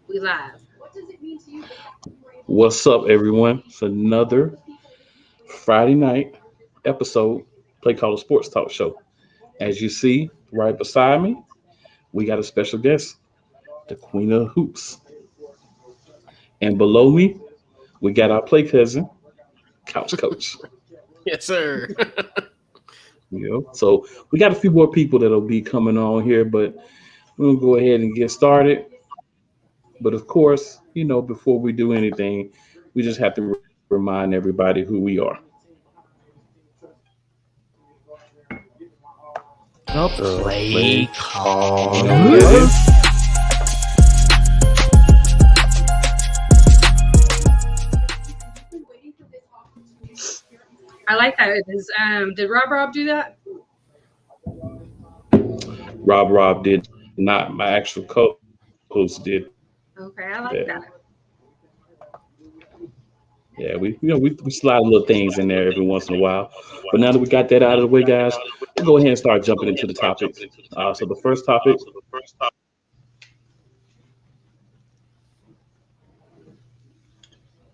We live. What's up, everyone? It's another Friday night episode, Play Call of Sports Talk Show. As you see right beside me, we got a special guest, the Queen of Hoops. And below me, we got our play cousin, Couch Coach. Yes, sir. So we got a few more people that'll be coming on here, but we'll go ahead and get started. But of course, before we do anything, we just have to remind everybody who we are. The play call. I like that. Did Rob do that? Rob did not. My actual co-host did Okay, I that. like that. Yeah, we slide little things in there every once in a while. But now that we got that out of the way, guys, we'll go ahead and start jumping into the topics. So the first topic.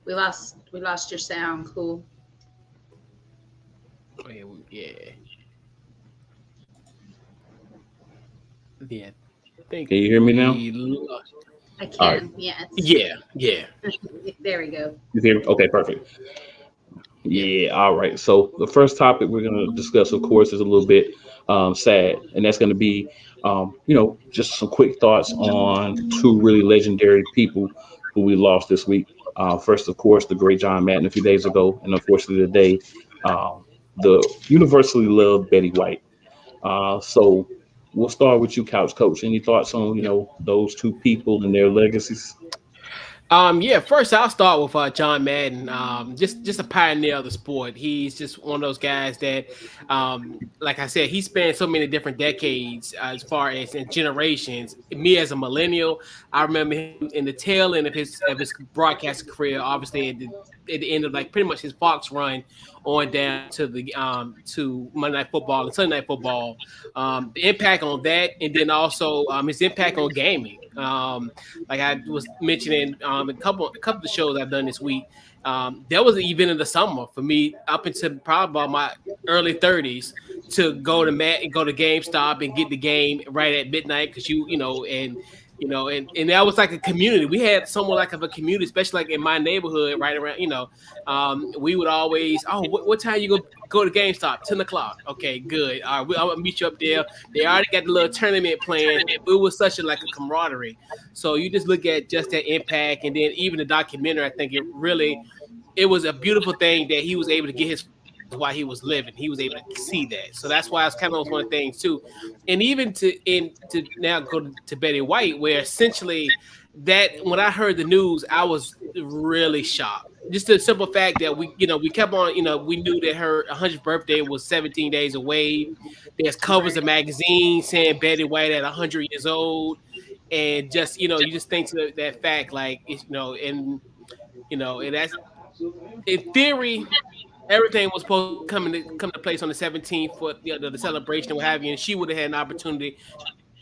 We lost your sound. Cool. Oh, yeah. Yeah. Think Can you hear me now? I All right. can. Yes. Yeah. There we go. You hear me? Okay, perfect. Yeah, all right. So the first topic we're going to discuss, of course, is a little bit sad, and that's going to be, just some quick thoughts on two really legendary people who we lost this week. First, of course, the great John Madden a few days ago, and unfortunately today, um, the universally loved Betty White. So we'll start with you, Couch Coach. Any thoughts on those two people and their legacies? First I'll start with John Madden. Just a pioneer of the sport. He's just one of those guys that, like I said, he spanned so many different decades as far as in generations. Me as a millennial, I remember him in the tail end of his broadcasting career. Obviously, at the end of like pretty much his Fox run on down to the to Monday Night Football and Sunday Night Football. The impact on that, and then also his impact on gaming. Like I was mentioning a couple of the shows I've done this week. There was an event in the summer for me up until probably about my early 30s to go to GameStop and get the game right at midnight because and that was like a community. We had somewhat like of a community, especially like in my neighborhood, right around. We would always, what time you go to GameStop? 10 o'clock. Okay, good. All right, I'm gonna meet you up there. They already got the little tournament playing. It was such like a camaraderie. So you just look at just that impact, and then even the documentary. I think it was a beautiful thing that he was able to get his while he was living. He was able to see that. So that's why it's kind of one of the things too. And even to now go to Betty White, where essentially that when I heard the news, I was really shocked. Just the simple fact that we kept on, we knew that her 100th birthday was 17 days away. There's covers of magazines saying Betty White at 100 years old. And just, you just think to that fact, like, and that's in theory, everything was supposed to come to place on the 17th for the celebration and what have you, and she would have had an opportunity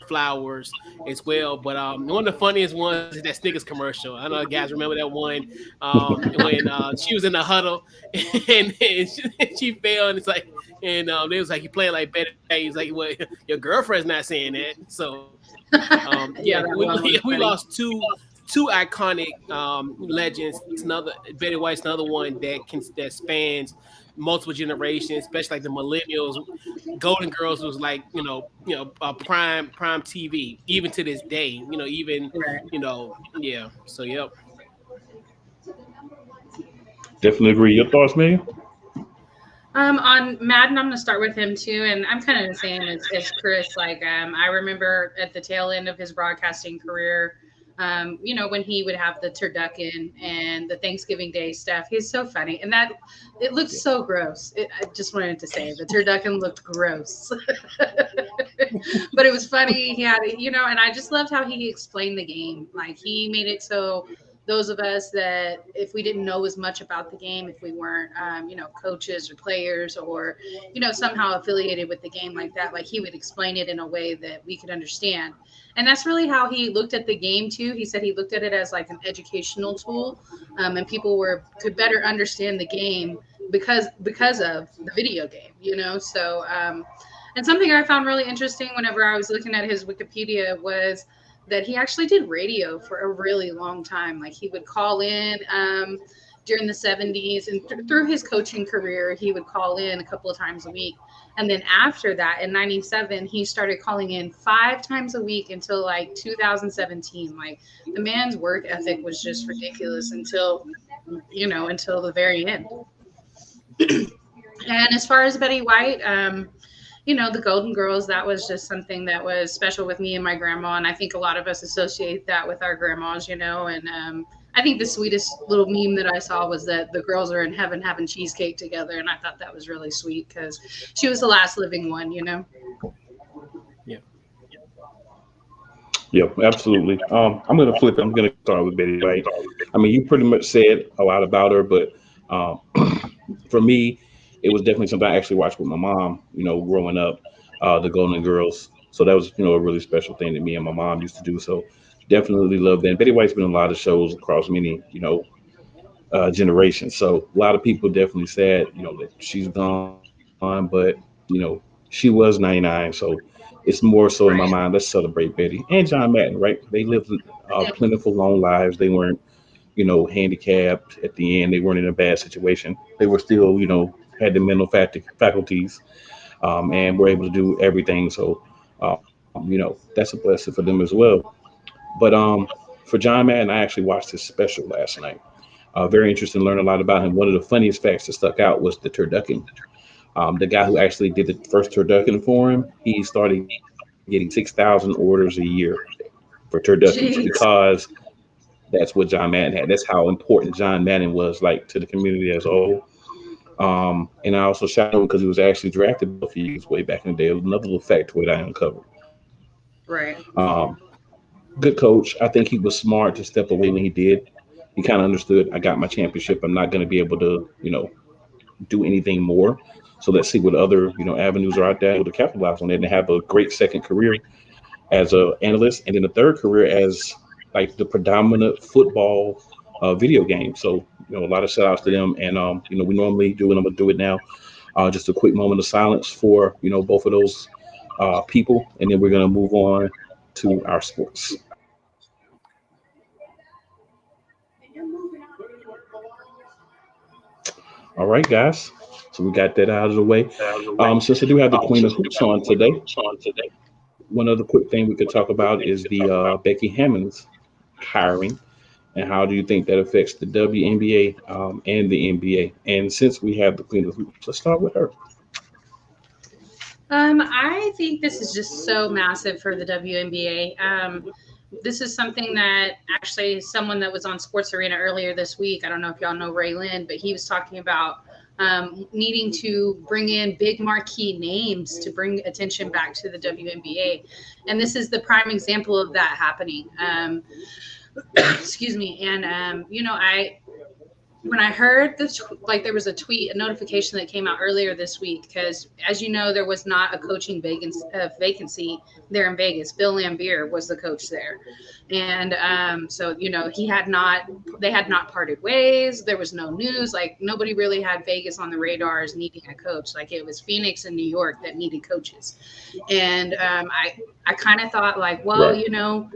flowers as well. But one of the funniest ones is that Snickers commercial. I know you guys remember that one when she was in the huddle and she fell, and it's like, and it was like you playing like Betty. He's like, well, your girlfriend's not saying that. So we lost two iconic legends. It's another Betty White's another one that spans multiple generations, especially like the millennials. Golden Girls was like prime TV even to this day. So yep. Definitely agree. Your thoughts, man? On Madden, I'm gonna start with him too, and I'm kind of the same as Chris. Like, I remember at the tail end of his broadcasting career, when he would have the turducken and the Thanksgiving Day stuff. He's so funny, and that it looked so gross. I just wanted to say the turducken looked gross, but it was funny. He had and I just loved how he explained the game. Like he made it so those of us that if we didn't know as much about the game, if we weren't, coaches or players or, somehow affiliated with the game like that, like he would explain it in a way that we could understand. And that's really how he looked at the game too. He said he looked at it as like an educational tool, and people could better understand the game because of the video game. So, and something I found really interesting whenever I was looking at his Wikipedia was that he actually did radio for a really long time. Like he would call in during the 70s and through his coaching career, he would call in a couple of times a week. And then after that, in 97, he started calling in 5 times a week until like 2017. Like the man's work ethic was just ridiculous until the very end. And as far as Betty White, the Golden Girls, that was just something that was special with me and my grandma. And I think a lot of us associate that with our grandmas, and I think the sweetest little meme that I saw was that the girls are in heaven having cheesecake together. And I thought that was really sweet because she was the last living one. Yeah. Yeah, absolutely. I'm going to flip it. I'm going to start with Betty White. I mean, you pretty much said a lot about her, but um, for me, it was definitely something I actually watched with my mom, growing up, the Golden Girls. So that was, a really special thing that me and my mom used to do. So definitely love that. And Betty White's been in a lot of shows across many, generations. So a lot of people definitely said, that she's gone, but, she was 99. So it's more so in my mind. Let's Right. celebrate Betty and John Madden, right? They lived plentiful, long lives. They weren't, handicapped at the end. They weren't in a bad situation. They were still, had the mental faculties, and were able to do everything. So, that's a blessing for them as well. But for John Madden, I actually watched his special last night. Very interesting, learned a lot about him. One of the funniest facts that stuck out was the turducken. The guy who actually did the first turducken for him, he started getting 6,000 orders a year for turduckens Jeez. because that's what John Madden had. That's how important John Madden was, like, to the community as a whole. And I also shout him because he was actually drafted by the Eagles way back in the day. Another little factoid I uncovered. Right. Good coach. I think he was smart to step away when he did. He kind of understood. I got my championship. I'm not going to be able to, do anything more. So let's see what other, avenues are out there to capitalize on it and have a great second career as a analyst, and then a third career as like the predominant football video game. So a lot of shout outs to them, and we normally do, and I'm gonna do it now. Just a quick moment of silence for both of those people, and then we're gonna move on to our sports. All right, guys. So we got that out of the way. Since I do have the Queen of Hoops on today, one other quick thing we could talk about is the Becky Hammonds hiring, and how do you think that affects the WNBA and the NBA? And since we have the Queen of Hoops, let's start with her. I think this is just so massive for the WNBA. This is something that actually someone that was on Sports Arena earlier this week, I don't know if y'all know Ray Lynn, but he was talking about needing to bring in big marquee names to bring attention back to the WNBA. And this is the prime example of that happening. Excuse me. And, when I heard this, like there was a notification that came out earlier this week, because as you know, there was not a coaching vacancy there in Vegas. Bill Lambier was the coach there. And so, they had not parted ways. There was no news. Like nobody really had Vegas on the radar as needing a coach. Like it was Phoenix and New York that needed coaches. And I kind of thought like, well, Right.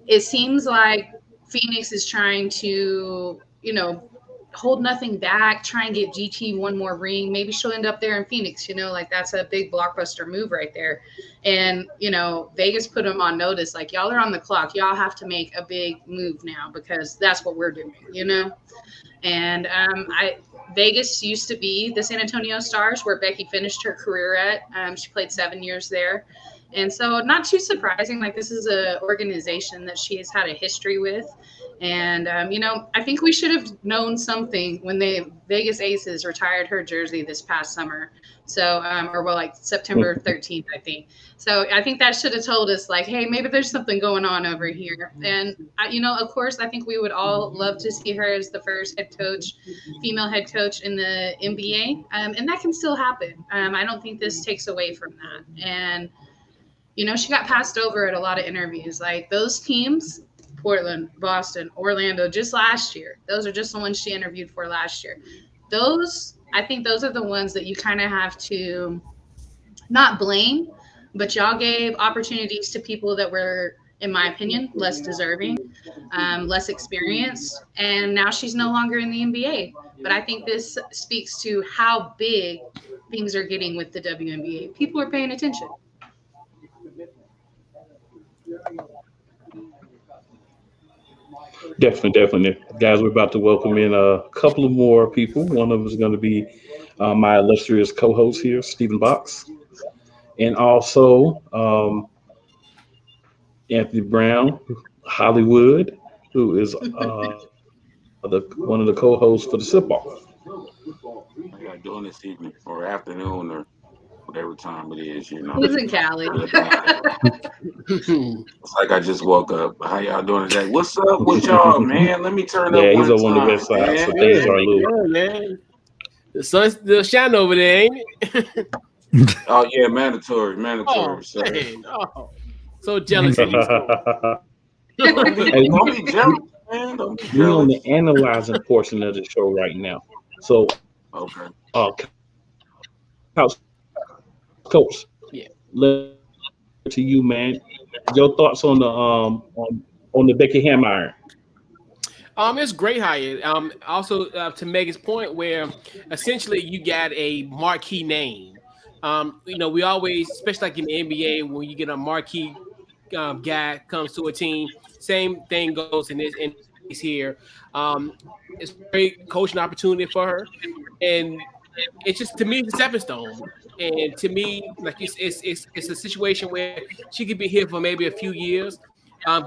it seems like Phoenix is trying to, hold nothing back, try and get GT one more ring. Maybe she'll end up there in Phoenix, like that's a big blockbuster move right there. And, Vegas put them on notice, like y'all are on the clock. Y'all have to make a big move now because that's what we're doing. And Vegas used to be the San Antonio Stars where Becky finished her career at. She played 7 years there. And so not too surprising, like this is a organization that she has had a history with. And I think we should have known something when the Vegas Aces retired her jersey this past summer. So, like September 13th, I think. So I think that should have told us, like, hey, maybe there's something going on over here. And of course, I think we would all love to see her as the first female head coach in the NBA, and that can still happen. I don't think this takes away from that. And she got passed over at a lot of interviews. Like those teams, Portland, Boston, Orlando, just last year. Those are just the ones she interviewed for last year. I think those are the ones that you kind of have to not blame, but y'all gave opportunities to people that were, in my opinion, less deserving, less experienced, and now she's no longer in the NBA. But I think this speaks to how big things are getting with the WNBA. People are paying attention. Definitely. Guys, we're about to welcome in a couple of more people. One of them is going to be my illustrious co-host here, Stephen Box, and also Anthony Brown, Hollywood, who is one of the co-hosts for the Sip-Off. How y'all doing this evening or afternoon or whatever time it is, He's in Cali. It's like I just woke up. How y'all doing today? What's up with y'all, man? Let me turn up. Yeah, he's over on the west side, so things are a little. Man. The sun's still shining over there, ain't it? Oh yeah, mandatory. Oh, So. So jealous of you. Don't be jealous, man. Don't be jealous. We're on the analyzing portion of the show right now. So, okay. Coach, yeah, to you, man. Your thoughts on the Becky Hammond? It's great hire. Also to Megan's point, where essentially you got a marquee name. We always, especially like in the NBA, when you get a marquee guy comes to a team, same thing goes in this here. It's a great coaching opportunity for her, and it's just, to me, it's a stepping stone. And to me, like it's a situation where she could be here for maybe a few years,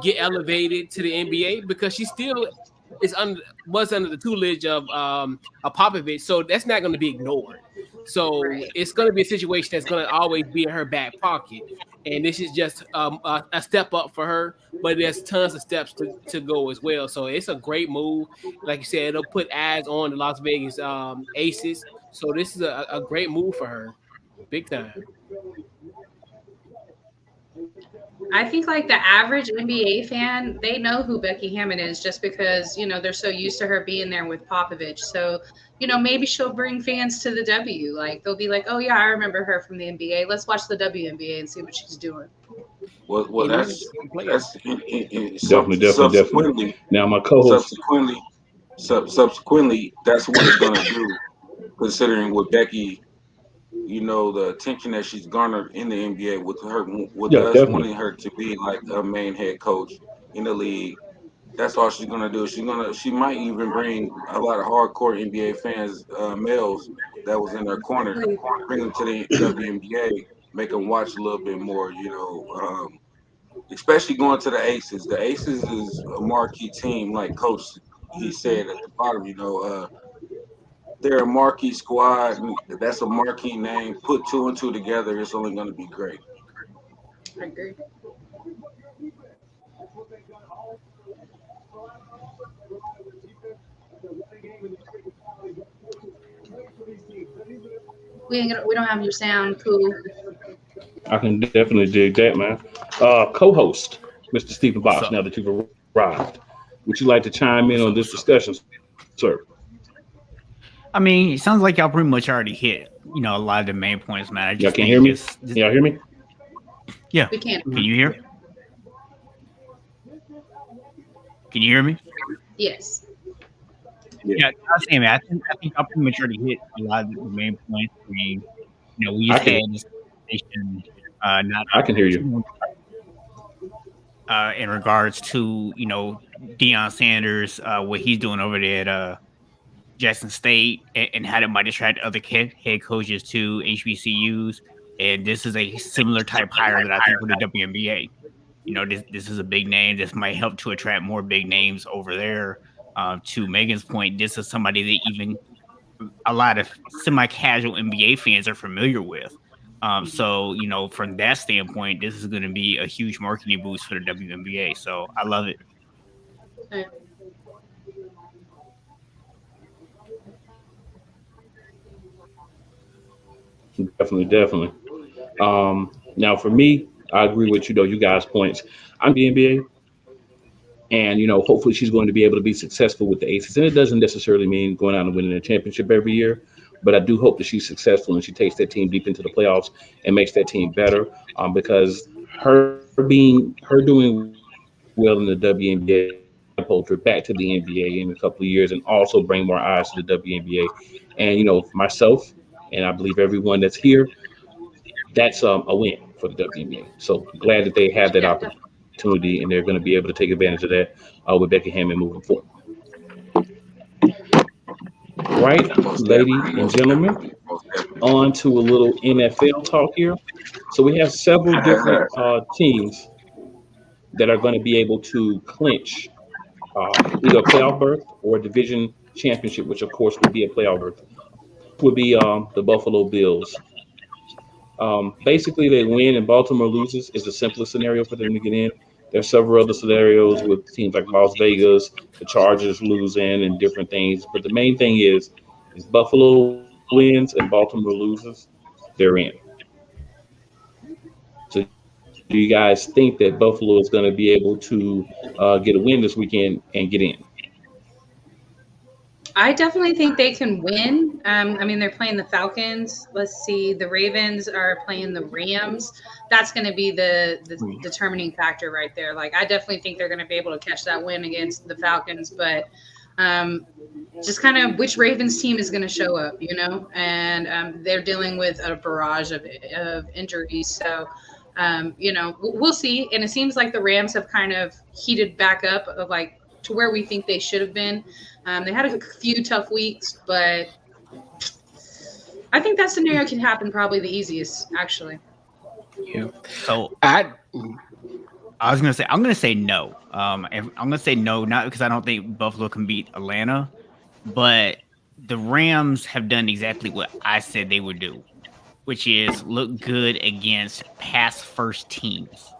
get elevated to the NBA, because she still was under the tutelage of Popovich, so that's not going to be ignored. So it's going to be a situation that's going to always be in her back pocket, and this is just a step up for her. But there's tons of steps to go as well. So it's a great move. Like you said, it'll put eyes on the Las Vegas Aces. So this is a great move for her, big time. I think like the average NBA fan, they know who Becky Hammond is just because, they're so used to her being there with Popovich. So, maybe she'll bring fans to the W. Like they'll be like, oh yeah, I remember her from the NBA. Let's watch the WNBA and see what she's doing. Well, that's definitely. Now my co-host. Subsequently, that's what it's going to do, considering what Becky, the attention that she's garnered in the NBA with us wanting her to be like a main head coach in the league. That's all she's gonna do. She might even bring a lot of hardcore NBA fans, males that was in their corner, bring them to the WNBA, make them watch a little bit more. Especially going to the Aces. The Aces is a marquee team, like Coach he said at the bottom. They're a marquee squad. That's a marquee name. Put two and two together, it's only going to be great. I agree. We don't have your sound. Cool. I can definitely dig that, man. Co-host, Mr. Stephen Box. Now that you've arrived, would you like to chime in on this discussion, sir? I mean, it sounds like y'all pretty much already hit, a lot of the main points, man. Y'all can hear me? Y'all hear me? Yeah. We can. Can you hear? Can you hear me? Yes. Yeah, I was saying, man, I think y'all pretty much already hit a lot of the main points. We just had this conversation. I can hear you. In regards to, Deion Sanders, what he's doing over there at Jackson State, and how that might attract other head coaches to HBCUs. And this is a similar type hire that I think for the WNBA. this is a big name. This might help to attract more big names over there. To Megan's point, this is somebody that even a lot of semi-casual NBA fans are familiar with. So, from that standpoint, this is going to be a huge marketing boost for the WNBA. So I love it. Definitely. Now for me, I agree with you guys' points. I'm the NBA, and hopefully she's going to be able to be successful with the Aces. And it doesn't necessarily mean going out and winning a championship every year, but I do hope that she's successful and she takes that team deep into the playoffs and makes that team better. Because her doing well in the WNBA catapult her back to the NBA in a couple of years and also bring more eyes to the WNBA. And myself and I believe everyone that's here, that's a win for the WNBA. So glad that they have that Yeah, opportunity and they're going to be able to take advantage of that with Becky Hammond moving forward. Right, Most ladies definitely, and most gentlemen, definitely, most definitely. on to a little NFL talk here. So we have several different teams that are going to be able to clinch either a playoff berth or a division championship, which of course would be a playoff berth. Would be the Buffalo Bills. Basically, they win and Baltimore loses is the simplest scenario for them to get in. There's several other scenarios with teams like Las Vegas, the Chargers losing, and different things. But the main thing is Buffalo wins and Baltimore loses, they're in. So do you guys think that Buffalo is going to be able to get a win this weekend and get in? I definitely think they can win. I mean, they're playing the Falcons. Let's see, the Ravens are playing the Rams. That's going to be the determining factor right there. Like, I definitely think they're going to be able to catch that win against the Falcons, but just kind of which Ravens team is going to show up, and they're dealing with a barrage of injuries. So, we'll see. And it seems like the Rams have kind of heated back up of like to where we think they should have been. They had a few tough weeks, but I think that scenario can happen probably the easiest, actually. Yeah. So I was gonna say I'm gonna say no. I'm gonna say no, not because I don't think Buffalo can beat Atlanta, but the Rams have done exactly what I said they would do, which is look good against pass first teams.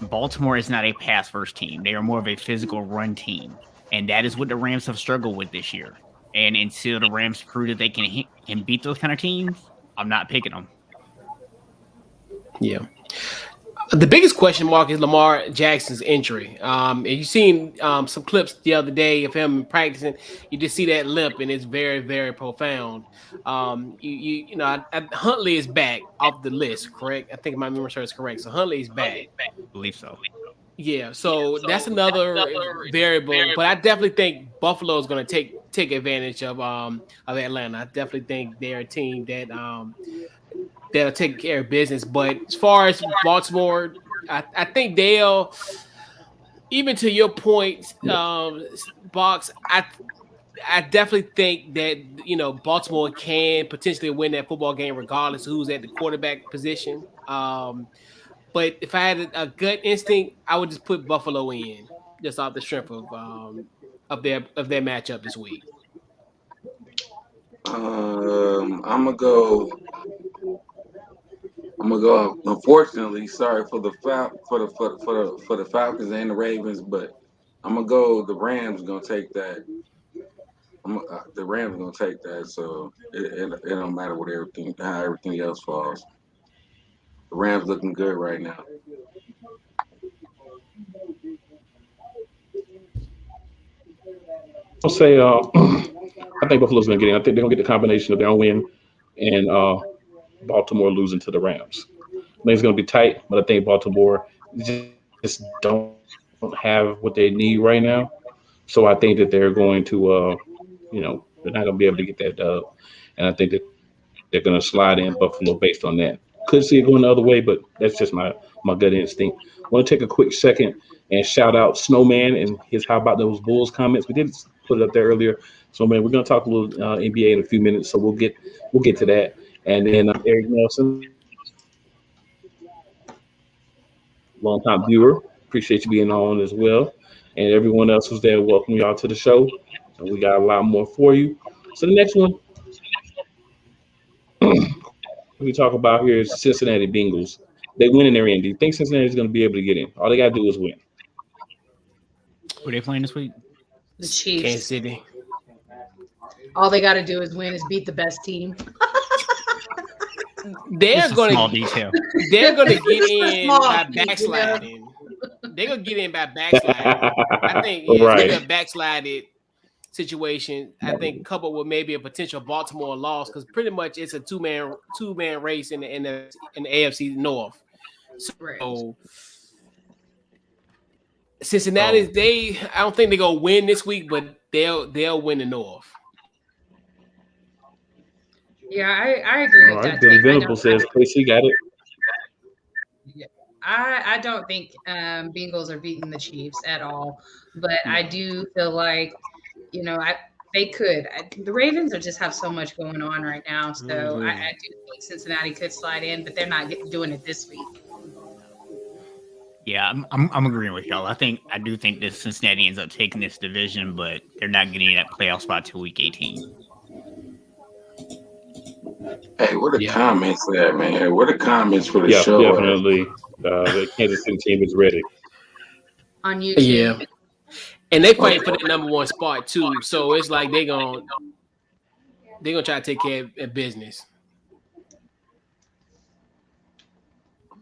Baltimore is not a pass first team. They are more of a physical run team. And that is what the Rams have struggled with this year. And until the Rams prove that they can beat those kind of teams, I'm not picking them. Yeah. The biggest question mark is Lamar Jackson's injury. And you seen some clips the other day of him practicing. You just see that limp, and it's very, very profound. Huntley is back off the list, correct? I think my memory serves correct. So Huntley is back. I believe so. Yeah, so that's another variable. But I definitely think Buffalo is going to take advantage of Atlanta. I definitely think they're a team that that'll take care of business. But as far as Baltimore, I think they'll, even to your point, Box, I definitely think that, Baltimore can potentially win that football game regardless of who's at the quarterback position. But if I had a gut instinct, I would just put Buffalo in just off the strength of their matchup this week. I'm gonna go. Unfortunately, sorry for the for the Falcons and the Ravens, but I'm gonna go. The Rams gonna take that. The Rams gonna take that. So it don't matter what how everything else falls. The Rams looking good right now. I'll say I think Buffalo's going to get in. I think they're going to get the combination of their own win and Baltimore losing to the Rams. I think it's going to be tight, but I think Baltimore just don't have what they need right now. So I think that they're going to, they're not going to be able to get that dub. And I think that they're going to slide in Buffalo based on that. Could see it going the other way, but that's just my gut instinct. I want to take a quick second and shout out Snowman and his "How about those Bulls" comments. We did put it up there earlier. Snowman, we're going to talk a little NBA in a few minutes, so we'll get to that. And then Eric Nelson, longtime viewer, Appreciate you being on as well. And everyone else who's there, welcome y'all to the show. And we got a lot more for you. So the next one we talk about here is Cincinnati Bengals. They win in their end. Do you think Cincinnati is going to be able to get in? All they got to do is win. Who are they playing this week? The Chiefs. Kansas City. All they got to do is win, is beat the best team. They're going small detail. They're going to get in by thing, backsliding. They're going to get in by backsliding. I think it's going to be a backslided situation. I think coupled with maybe a potential Baltimore loss, because pretty much it's a two-man race in the AFC North. So Cincinnati, I don't think they're gonna win this week, but they'll win the North. Yeah, I agree with that. Billy Venable says KC got it. Yeah, I don't think Bengals are beating the Chiefs at all, but I do feel like, they could. The Ravens just have so much going on right now, so I do think Cincinnati could slide in, but they're not doing it this week. Yeah, I'm agreeing with y'all. I do think that Cincinnati ends up taking this division, but they're not getting that playoff spot till week 18. Hey, what are the comments for that, man? What are the comments for the show? Definitely. The Kansas City team is ready. On YouTube. Yeah. And they fight for the number one spot too. So it's like they're gonna try to take care of business.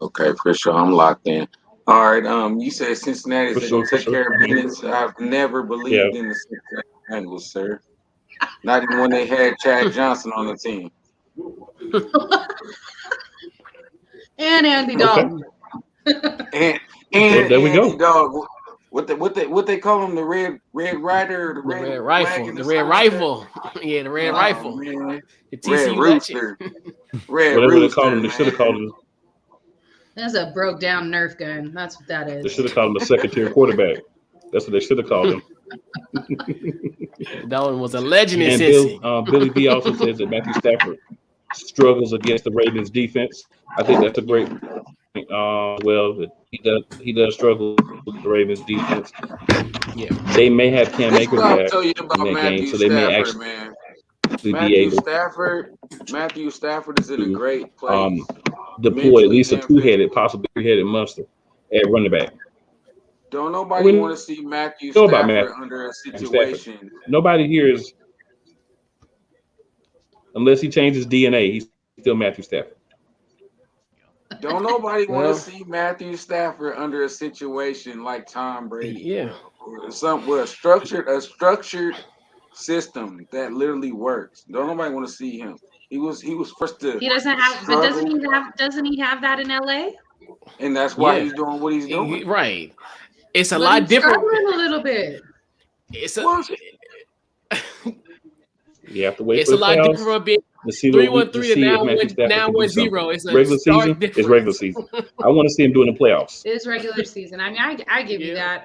Okay, for sure. I'm locked in. All right. You said Cincinnati's going to take care of business. I've never believed in the Cincinnati Bengals, sir. Not even when they had Chad Johnson on the team. And Andy Dalton. And there we go. Dog, what they call him, the Red Rider, the Red Rifle, the Red Rifle. Yeah, the Red Rifle. Man. The TCU Red Rooster. Red Whatever Rooster, they call him, they should have called him. That's a broke down Nerf gun. That's what that is. They should have called him a second-tier quarterback. That's what they should have called him. That one was a legend in Cincy. Billy B also says that Matthew Stafford struggles against the Ravens defense. I think that's a great point. He does struggle with the Ravens defense. Yeah, they may have Cam Akers back in that game, so they may actually be able. Matthew Stafford is in a great place. Deploy at least a two-headed, possibly three-headed monster at running back. Don't nobody want to see Matthew Stafford under a situation. Nobody here is, unless he changes DNA, he's still Matthew Stafford. Don't nobody want to see Matthew Stafford under a situation like Tom Brady. Yeah, something with a structured system that literally works. Don't nobody want to see him. He was first to. He doesn't have, but doesn't he have that in LA? And that's why he's doing what he's doing. Right. It's a lot different. A little bit. It's you have to wait. It's a lot different from being 3-1-3 to now 1-0. It's a regular season. It's regular season. I want to see him doing the playoffs. It's regular season. I mean, I give you that.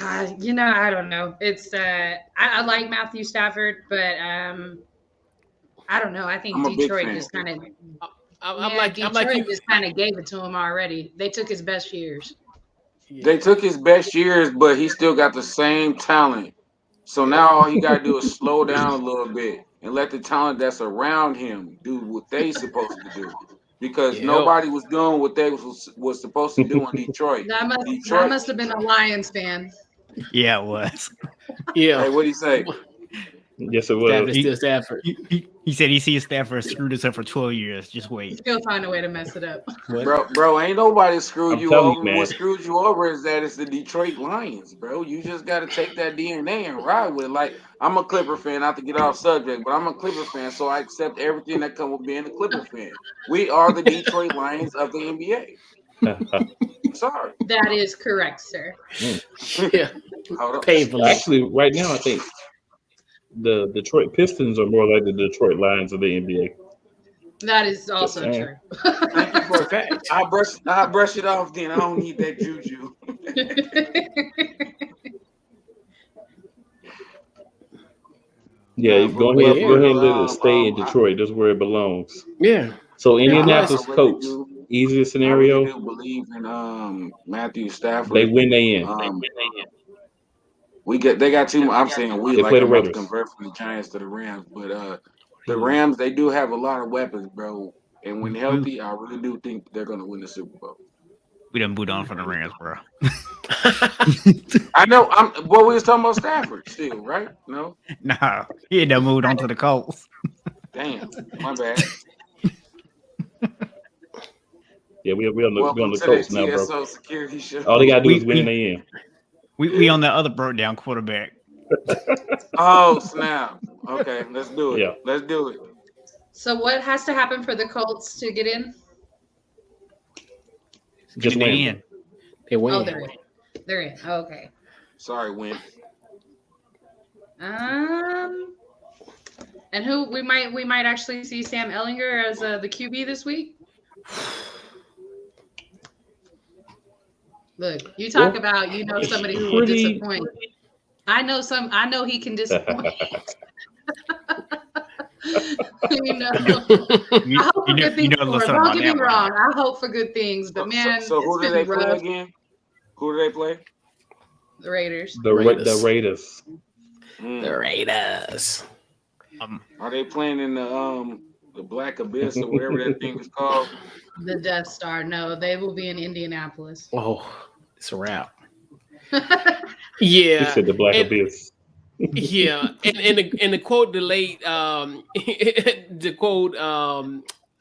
I don't know. It's I like Matthew Stafford, but I don't know. I think Detroit just kind of. Detroit just kind of gave it to him already. They took his best years. They took his best years, but he still got the same talent. So now all you got to do is slow down a little bit and let the talent that's around him do what they supposed to do. Because nobody was doing what they was supposed to do in Detroit. That must have been a Lions fan. Yeah, it was. Yeah. Hey, what'd he say? Yes, it was. Stafford. He said he sees Stafford screwed us up for 12 years. Just wait. He'll find a way to mess it up. Bro, ain't nobody screwed you over. What screwed you over is that it's the Detroit Lions, bro. You just got to take that DNA and ride with it. Like, I'm a Clipper fan, not to get off subject, but I'm a Clipper fan, so I accept everything that comes with being a Clipper fan. We are the Detroit Lions of the NBA. Sorry. That is correct, sir. Yeah. Painfully. Actually, right now, I think the Detroit Pistons are more like the Detroit Lions of the NBA. That is also true. Thank you for the fact. I'll brush it off then. I don't need that juju. Yeah, go ahead and let it stay in Detroit. That's where it belongs. Yeah. So Indianapolis coach easiest I scenario. really do believe in Matthew Stafford. They win, they in. They got two. I'm saying we They like play the I'm about to Raiders. convert from the Giants to the Rams, but the Rams, they do have a lot of weapons, bro. And when healthy, I really do think they're gonna win the Super Bowl. We done moved on from the Rams, bro. I know. We was talking about Stafford still, right? No. Nah, he done moved on to the Colts. Damn, my bad. Yeah, we on the to Colts the now, bro. TSO Security Show. All they gotta do is win, and they in. We on the other broke down quarterback. Oh snap! Okay, let's do it. Yeah. Let's do it. So what has to happen for the Colts to get in? Just win. They win. Oh, they're in. They're in. Oh, okay. Sorry, Win. And who we might actually see Sam Ellinger as the QB this week. Look, you talk about somebody who will disappoint. I know he can disappoint. I hope for good things. Don't get me wrong. I hope for good things, but man, so who do they play again? Who do they play? The Raiders. The Raiders. The Raiders. Are they playing in the Black Abyss or whatever that thing is called? The Death Star. No, they will be in Indianapolis. Oh, it's a wrap. He said the Black Abyss. Yeah, and the quote the late the quote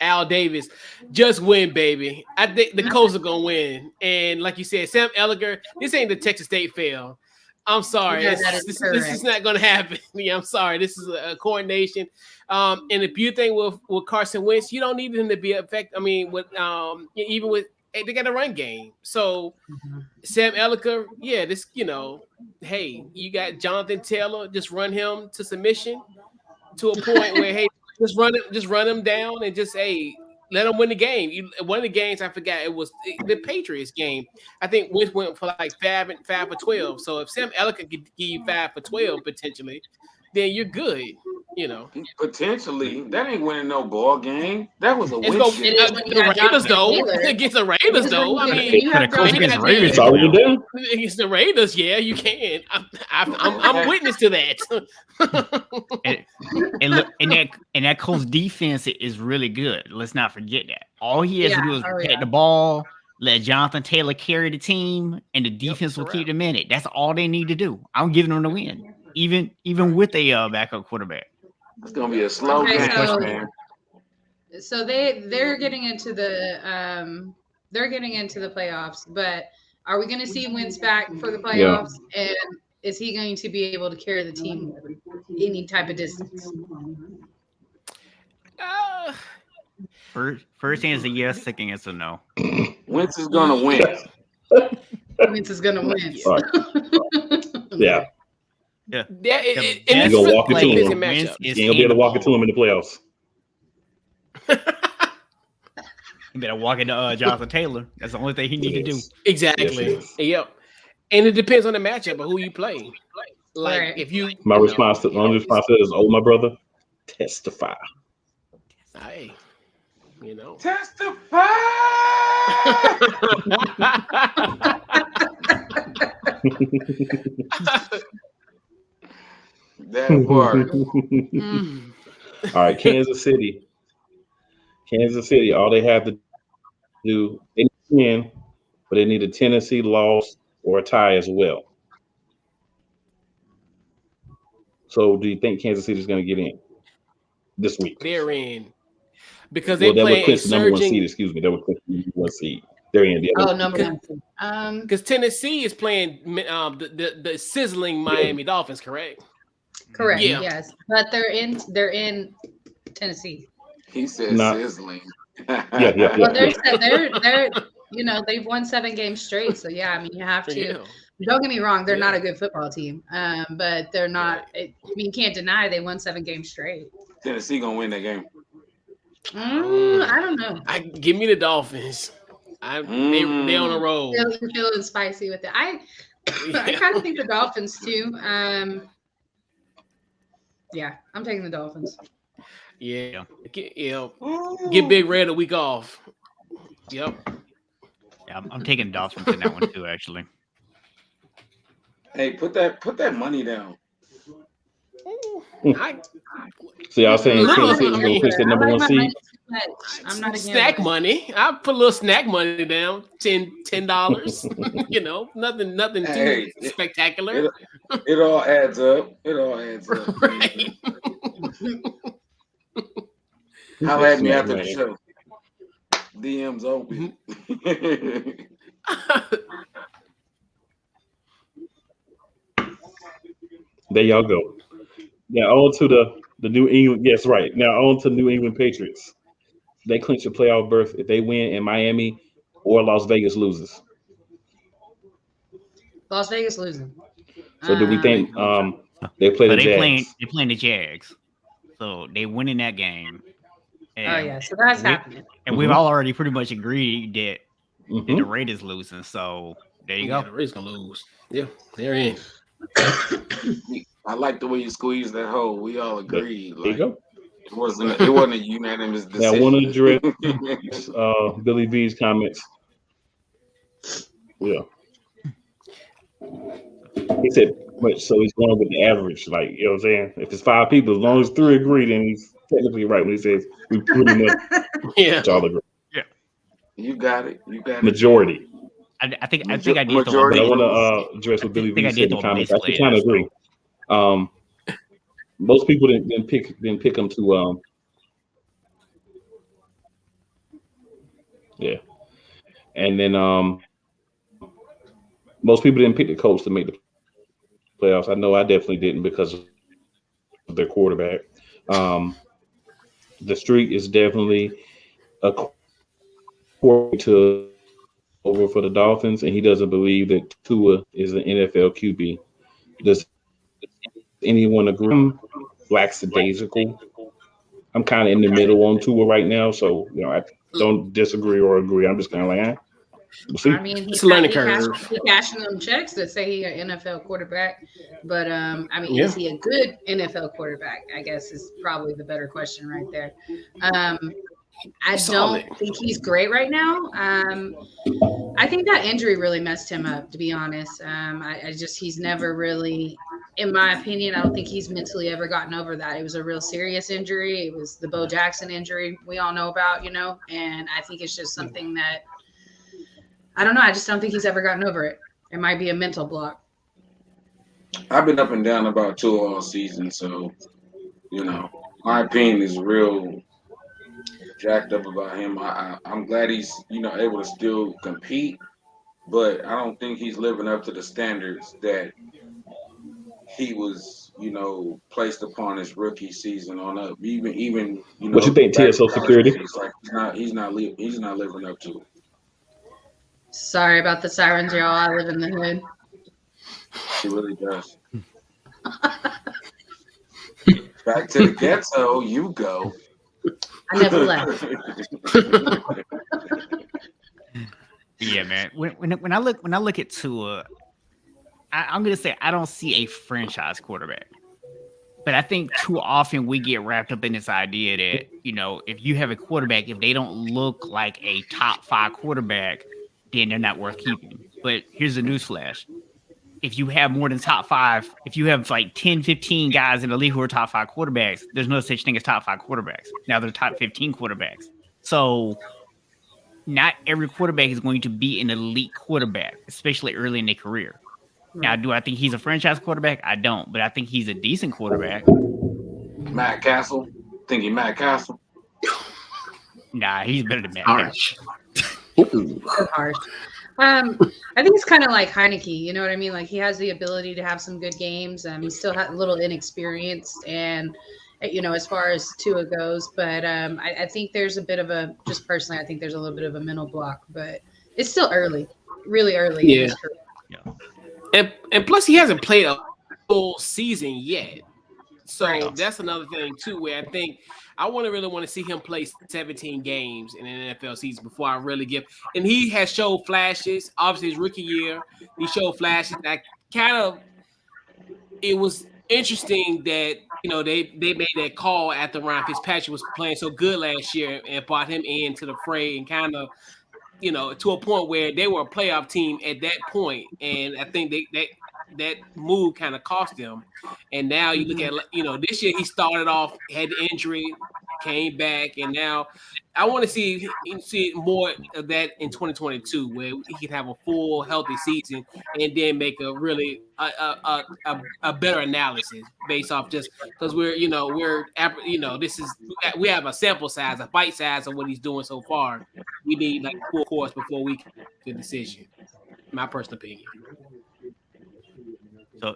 Al Davis, just win, baby. I think the Colts are gonna win. And like you said, Sam Ellinger, this ain't the Texas State fail. I'm sorry, this is not gonna happen. Yeah, I'm sorry. This is a coordination. And the beauty thing with Carson Wentz, you don't need him to be effective. I mean, with even with they got a run game. So Sam Ellinger, yeah, this, hey, you got Jonathan Taylor, just run him to submission to a point where, hey, just run him down and just, hey, let him win the game. One of the games, I forgot, it was the Patriots game. I think Wentz went for like 5 for 12. So if Sam Ellinger could give you 5 for 12 potentially, then you're good. Potentially, that ain't winning no ball game. That was a win. The Raiders, though. Against the Raiders, though. I mean, against the Raiders, yeah, you can. I'm witness to that. and that Colts defense is really good. Let's not forget that. All he has to do is protect the ball, let Jonathan Taylor carry the team, and the defense will keep them in it. That's all they need to do. I'm giving them the win, even with a backup quarterback. It's gonna be a slow game, man. So they're getting into the playoffs, but are we going to see Wentz back for the playoffs? Yeah. And is he going to be able to carry the team any type of distance? First answer yes, second answer no. Wentz is gonna win. Wentz is gonna win. Yeah. Yeah, you're gonna walk it to him. You ain't gonna be able to walk it to him in the playoffs. You better walk into Jonathan Taylor. That's the only thing he needs to do. Exactly. Yep. And it depends on the matchup of who you play. Like if you, my response is, "Oh, my brother, testify." Hey, testify. That part. All right, Kansas City. All they have to do, they win, but they need a Tennessee loss or a tie as well. So, do you think Kansas City is going to get in this week? They're in because they play a number one seed. Excuse me, they were number one seed. They're in. Number one. Because Tennessee is playing the sizzling Miami Dolphins, correct? Correct. Yeah. Yes, but they're in Tennessee. He said sizzling. Yeah. Well, they're they've won 7 games straight, so yeah. I mean, you have to. Yeah. Don't get me wrong; they're not a good football team, but they're not. You can't deny they won 7 games straight. Tennessee gonna win that game. I don't know. Give me the Dolphins. They on a roll. Feeling spicy with it. I kind of think the Dolphins too. Yeah, I'm taking the Dolphins. Yeah. Give Big Red a week off. Yep. Yeah, I'm taking Dolphins in that one too, actually. Hey, put that money down. So y'all saying No, Kansas City I gonna mean, push the number one seed? I'm not snack against money. I put a little snack money down, $10. You know, nothing too spectacular. It all adds up. It all adds up. Right. Holla at me after the show. DM's open. There y'all go. Now on to the New England. Yes, right. Now on to New England Patriots. They clinch a playoff berth if they win in Miami or Las Vegas loses. Las Vegas losing. So do we think they play the Jags? They playing the Jags. So they win in that game. And so that's happening. And we've all already pretty much agreed that the Raiders losing. So there you go. The Raiders gonna lose. Yeah, they're in. I like the way you squeeze that hole. We all agreed. There you go. It wasn't a unanimous decision. Now I want to address Billy V's comments. Yeah. He said so he's going with the average, like, you know what I'm saying? If it's 5 people, as long as 3 agree, then he's technically right when he says we pretty much all agree. Yeah. You got it. Majority. I think I did. But I want to address what Billy V said in the comments. I can kind of agree. Most people didn't pick them to yeah, and then most people didn't pick the Colts to make the playoffs. I know I definitely didn't because of their quarterback. The streak is definitely according to over for the Dolphins, and he doesn't believe that Tua is an NFL QB. Does anyone agree? I'm lackadaisical. I'm kind of in the middle on Tua right now, so I don't disagree or agree. I'm just kind of like, we'll see. I mean, it's a learning curve. He's cashing them checks that say he's an NFL quarterback, but is he a good NFL quarterback? I guess is probably the better question right there. I don't think he's great right now. I think that injury really messed him up, to be honest. He's never really, in my opinion, I don't think he's mentally ever gotten over that. It was a real serious injury. It was the Bo Jackson injury we all know about, and I think it's just something that, I don't know. I just don't think he's ever gotten over it. It might be a mental block. I've been up and down about Tua all season, so, my opinion is real jacked up about him. I'm glad he's able to still compete, but I don't think he's living up to the standards that he was placed upon his rookie season on up. Even what you think, TSO security? It's like he's not living up to it. Sorry about the sirens, y'all. I live in the hood. He really does. Back to the ghetto you go. I never left. Yeah, man. When I look at Tua, I'm gonna say I don't see a franchise quarterback. But I think too often we get wrapped up in this idea that, if you have a quarterback, if they don't look like a top 5 quarterback, then they're not worth keeping. But here's the newsflash. If you have more than top 5, if you have like 10, 15 guys in the league who are top 5 quarterbacks, there's no such thing as top 5 quarterbacks. Now they're top 15 quarterbacks. So not every quarterback is going to be an elite quarterback, especially early in their career. Now, do I think he's a franchise quarterback? I don't, but I think he's a decent quarterback. Matt Castle? Thinking Matt Castle? Nah, he's better than Matt Castle. Harsh. I think it's kind of like Heineke, you know what I mean? Like, he has the ability to have some good games. He's still a little inexperienced, and as far as Tua goes, but I think there's a bit of just personally, I think there's a little bit of a mental block, but it's still early, really early. Yeah. And plus, he hasn't played a full season yet. So that's another thing, too, where I think I really want to see him play 17 games in an NFL season before I really give. And he has showed flashes. Obviously, his rookie year, he showed flashes. It was interesting that, they made that call after Ryan Fitzpatrick was playing so good last year and brought him into the fray and kind of to a point where they were a playoff team at that point, and I think that move kind of cost them. And now you look at this year he started off, had the injury, came back, and now I want to see more of that in 2022, where he can have a full healthy season and then make a really a better analysis based off just because we have a sample size, a bite size of what he's doing so far. We need like full course before we can make a decision. My personal opinion.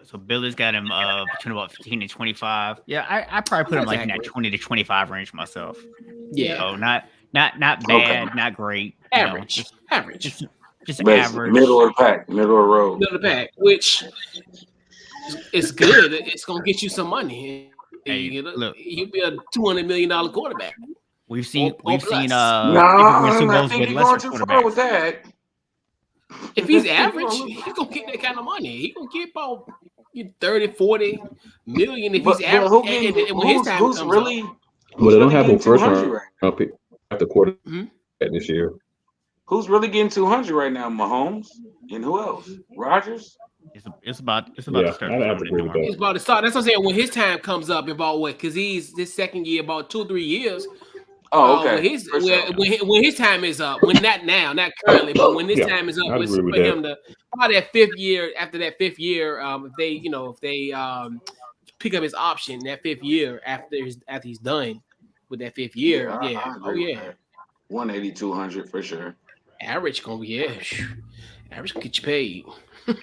So Billy's got him between about 15 and 25. Yeah, I probably put him like in that 20 to 25 range myself. Yeah. So not bad, not great. Average. Average. Just average. Middle of the pack, middle of the road. Middle of the pack, which is good. It's gonna get you some money. Hey, you'll be a $200 million quarterback. We've seen no, I think you're going too far with that. If he's average, he's gonna get that kind of money. He's gonna get about 30, 40 million if he's average. Who's really? Well, they don't have a first round pick at the quarterback this year. Who's really getting 200 right now? Mahomes and who else? Rodgers. It's about to start. It's about to start. That's what I'm saying. When his time comes up, about what? Because he's this second year, about 2 or 3 years. Oh, okay. When his time is up, not currently, but when his time is up, it's for him to probably that 5th year. After that 5th year, if they pick up his option that 5th year after he's done with that 5th year, 180, 200 for sure. Average gonna be average gonna get you paid.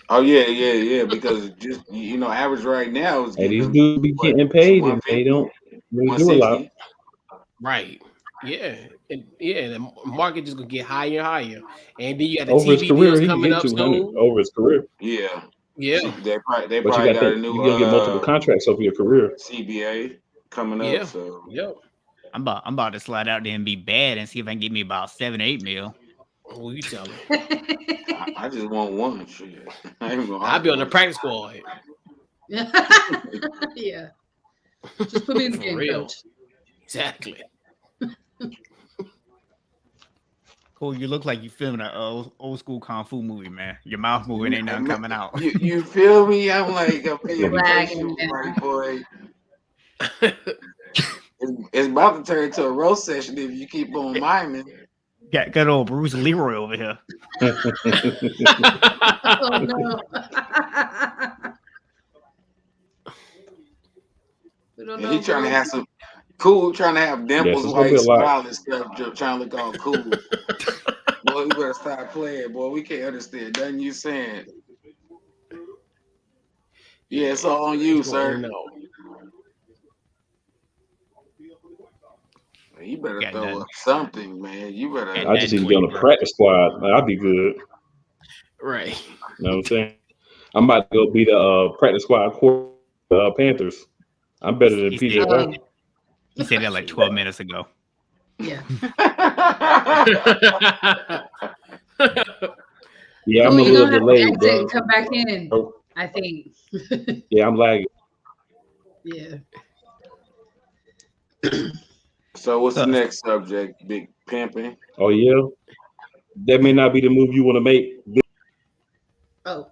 Oh yeah. Because just average right now is. And these dudes be getting paid, and they don't really do a lot. Right. Yeah. And the market just gonna get higher and higher. And then you got the over TV his career, deals coming up soon. Over his career. Yeah. Yeah. They probably got a new. You're gonna get multiple contracts over your career. CBA coming up. Yeah. So Yep. I'm about to slide out there and be bad and see if I can get me about 7, 8 mil. Who you telling? I just want one. Shit. I'll be on the practice squad. Yeah. Just put me in the game, coach. Exactly. Cool, you look like you filming an old school kung fu movie, man. Your mouth moving, ain't nothing coming out. You feel me? I'm like a Lagging, right, boy. It's about to turn into a roast session if you keep on miming. Got old Bruce Leroy over here. Oh no. He trying to have some cool, trying to have dimples, white smile and stuff, trying to look all cool. Boy, we better stop playing, boy. We can't understand nothing you saying. Yeah, it's all on you, sir. No. You better throw up something, man. You better. I just need to be on the practice squad. I'll be good. Right. You know what I'm saying? I'm about to go be the practice squad Panthers. I'm better than PJ. He said that like 12 minutes ago. Yeah. Yeah, I'm a little delayed, bro. Come back in, I think. Yeah, I'm lagging. Yeah. So what's the next subject? Big pimping. Oh yeah, that may not be the move you want to make. Oh.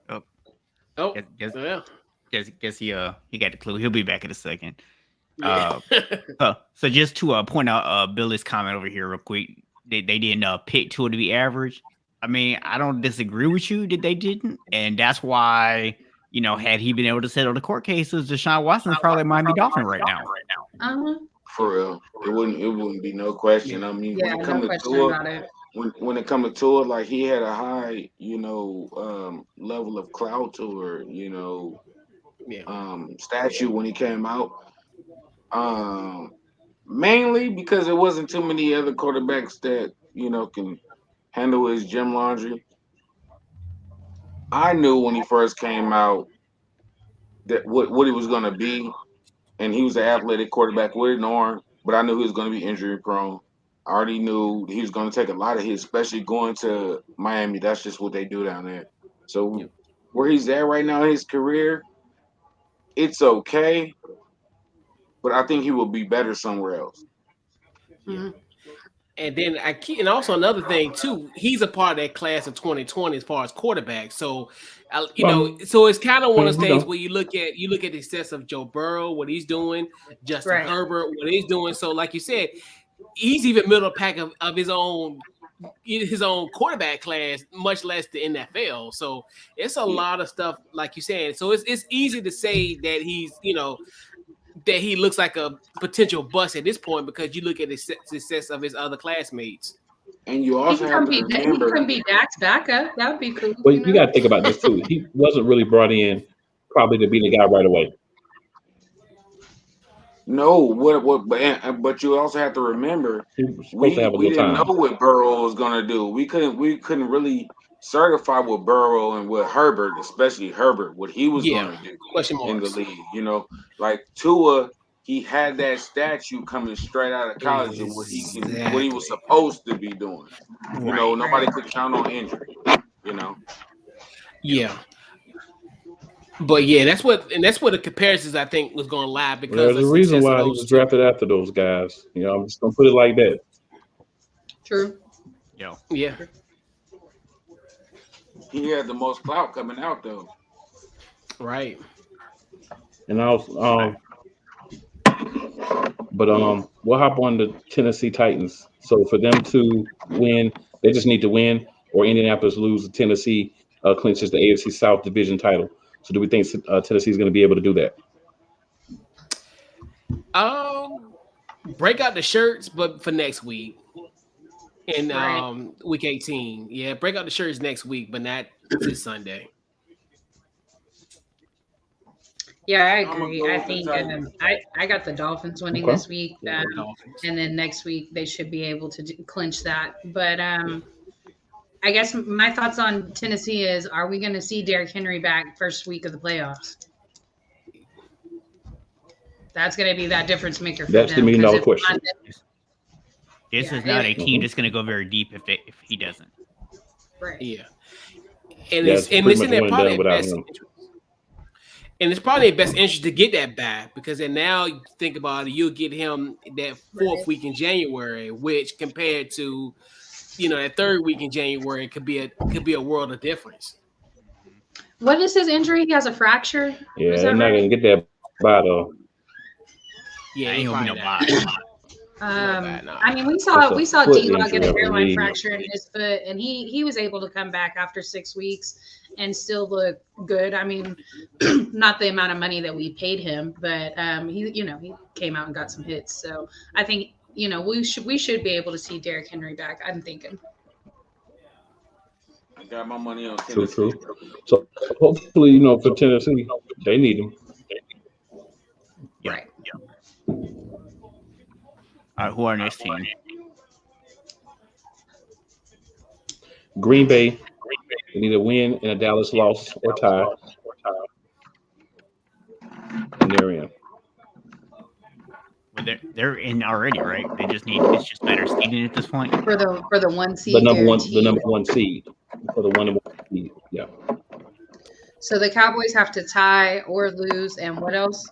Guess he got the clue. He'll be back in a second. Yeah. So just to point out Billy's comment over here real quick, they didn't pick Tua to be average. I mean, I don't disagree with you that they didn't, and that's why had he been able to settle the court cases, Deshaun Watson's probably Miami Dolphin right now. For real, it wouldn't be no question. I mean, when it comes to Tua, when it comes to Tua, like he had a high, level of clout or statue when he came out. Mainly because there wasn't too many other quarterbacks that can handle his gym laundry. I knew when he first came out that what he was going to be. And he was an athletic quarterback with an arm, but I knew he was going to be injury prone. I already knew he was going to take a lot of his, especially going to Miami. That's just what they do down there. So where he's at right now in his career, it's okay, but I think he will be better somewhere else. Mm-hmm. And then and also another thing too, he's a part of that class of 2020 as far as quarterbacks. So, so it's kind of one of those things where you look at the success of Joe Burrow, what he's doing, Justin Herbert, what he's doing. So, like you said, he's even middle pack of his own quarterback class, much less the NFL. So it's a lot of stuff, like you said. So it's easy to say that he's that he looks like a potential bust at this point because you look at the success of his other classmates. And you also have to remember, he can be Dak's backup. That would be cool. Well, you got to think about this too. He wasn't really brought in probably to be the guy right away. No, but you also have to remember we didn't know what Burrow was gonna do. We couldn't really certify what Burrow and what Herbert, especially Herbert, what he was gonna do in the league. Like Tua, he had that statue coming straight out of college and what he was supposed to be doing. Nobody could count on injury. Yeah. But yeah, that's what the comparisons I think was going to lie because there's a reason why he was drafted after those guys. I'm just gonna put it like that. True. Yeah. He had the most clout coming out though. Right. And I was we'll hop on the Tennessee Titans. So for them to win, they just need to win, or Indianapolis lose. Tennessee clinches the AFC South Division title. So do we think Tennessee is going to be able to do that? Break out the shirts, but for next week in week 18. Yeah, break out the shirts next week, but not this Sunday. Yeah, I agree. I think I got the Dolphins winning this week, and then next week they should be able to clinch that. But I guess my thoughts on Tennessee is: are we going to see Derrick Henry back first week of the playoffs? That's going to be that difference maker for them. That's the $1 million question. This is not a team that's going to go very deep if he doesn't. Right. Yeah. And it's in their probably best interest. And it's probably their best interest to get that back because then now you think about it, you'll get him that fourth week in January, which compared to that third week in January could be a world of difference. What is his injury? He has a fracture. Yeah, they're not going to get that by though. Yeah, ain't gonna be no bye. I mean, we saw D-Law get a hairline fracture in his foot, and he was able to come back after 6 weeks and still look good. I mean, not the amount of money that we paid him, but he came out and got some hits. So I think we should be able to see Derrick Henry back. I'm thinking. I got my money on Tennessee. True. So hopefully, for Tennessee, they need him. Right. Yeah. All right, who are our next team? Green Bay. They need a win and a Dallas loss or tie. And they're in. Well, they're in already, right? It's just better seeding at this point. For the 1 seed. The number one seed. For the 1 seed. Yeah. So the Cowboys have to tie or lose, and what else?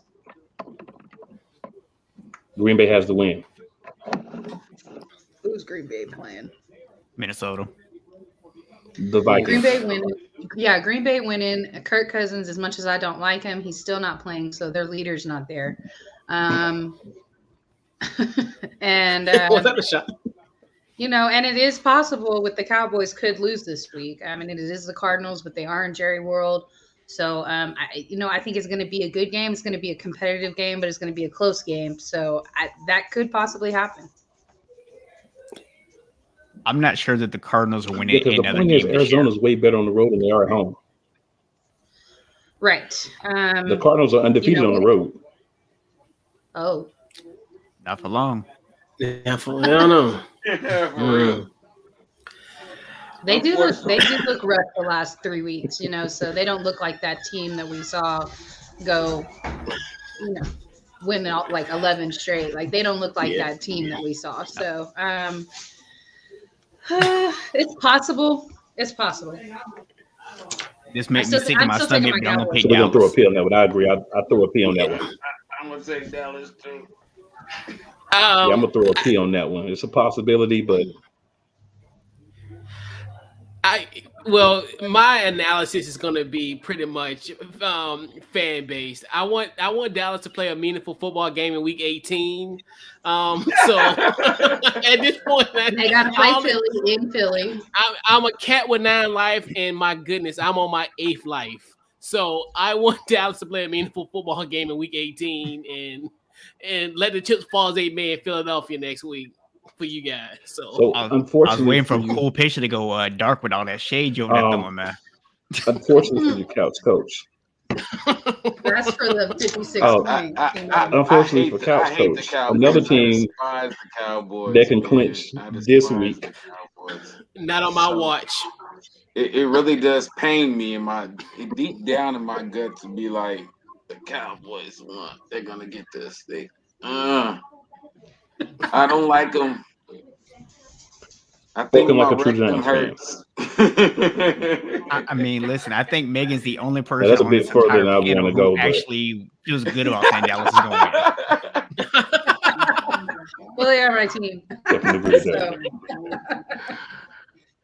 Green Bay has the win. Who's Green Bay playing? Minnesota. The Vikings. Green Bay winning. Yeah, Green Bay winning. Kirk Cousins, as much as I don't like him, he's still not playing, so their leader's not there. And was that a shot? And it is possible with the Cowboys could lose this week. I mean, it is the Cardinals, but they are in Jerry World. So, I think it's going to be a good game. It's going to be a competitive game, but it's going to be a close game. So that could possibly happen. I'm not sure that the Cardinals are winning another game. Arizona's way better on the road than they are at home. Right. The Cardinals are undefeated on the road. Oh. Not for long. Yeah, I don't know. For real. They do look rough the last 3 weeks, so they don't look like that team that we saw go, win out like 11 straight. Like they don't look like that team that we saw. So it's possible. It's possible. This makes me sick to my stomach, but I'm gonna pick Dallas. So we're gonna throw a P on that one. I agree. I throw a P on that one. I'm gonna take Dallas too. I'm gonna throw a P on that one. It's a possibility, but well, my analysis is going to be pretty much fan based. I want Dallas to play a meaningful football game in Week 18. So at this point, they got to play Philly in Philly. I'm a cat with 9 life, and my goodness, I'm on my 8th life. So I want Dallas to play a meaningful football game in Week 18, and let the chips fall as 8-man in Philadelphia next week for you guys. So unfortunately, I was waiting for a cool picture to go dark with all that shade you're throwing, man. Unfortunately for your couch coach. That's for the 56 points. Unfortunately for couch coach, another team that can clinch this week. Not on my watch. It really does pain me deep down in my gut to be like, the Cowboys won. They're gonna get this. I don't like them. I think my rectum hurts. I mean, listen. I think Megan's the only person that's a on bit this further entire than I panel want to go. who actually feels good about saying Dallas is going to win. Well, they are my team. Definitely agree with that.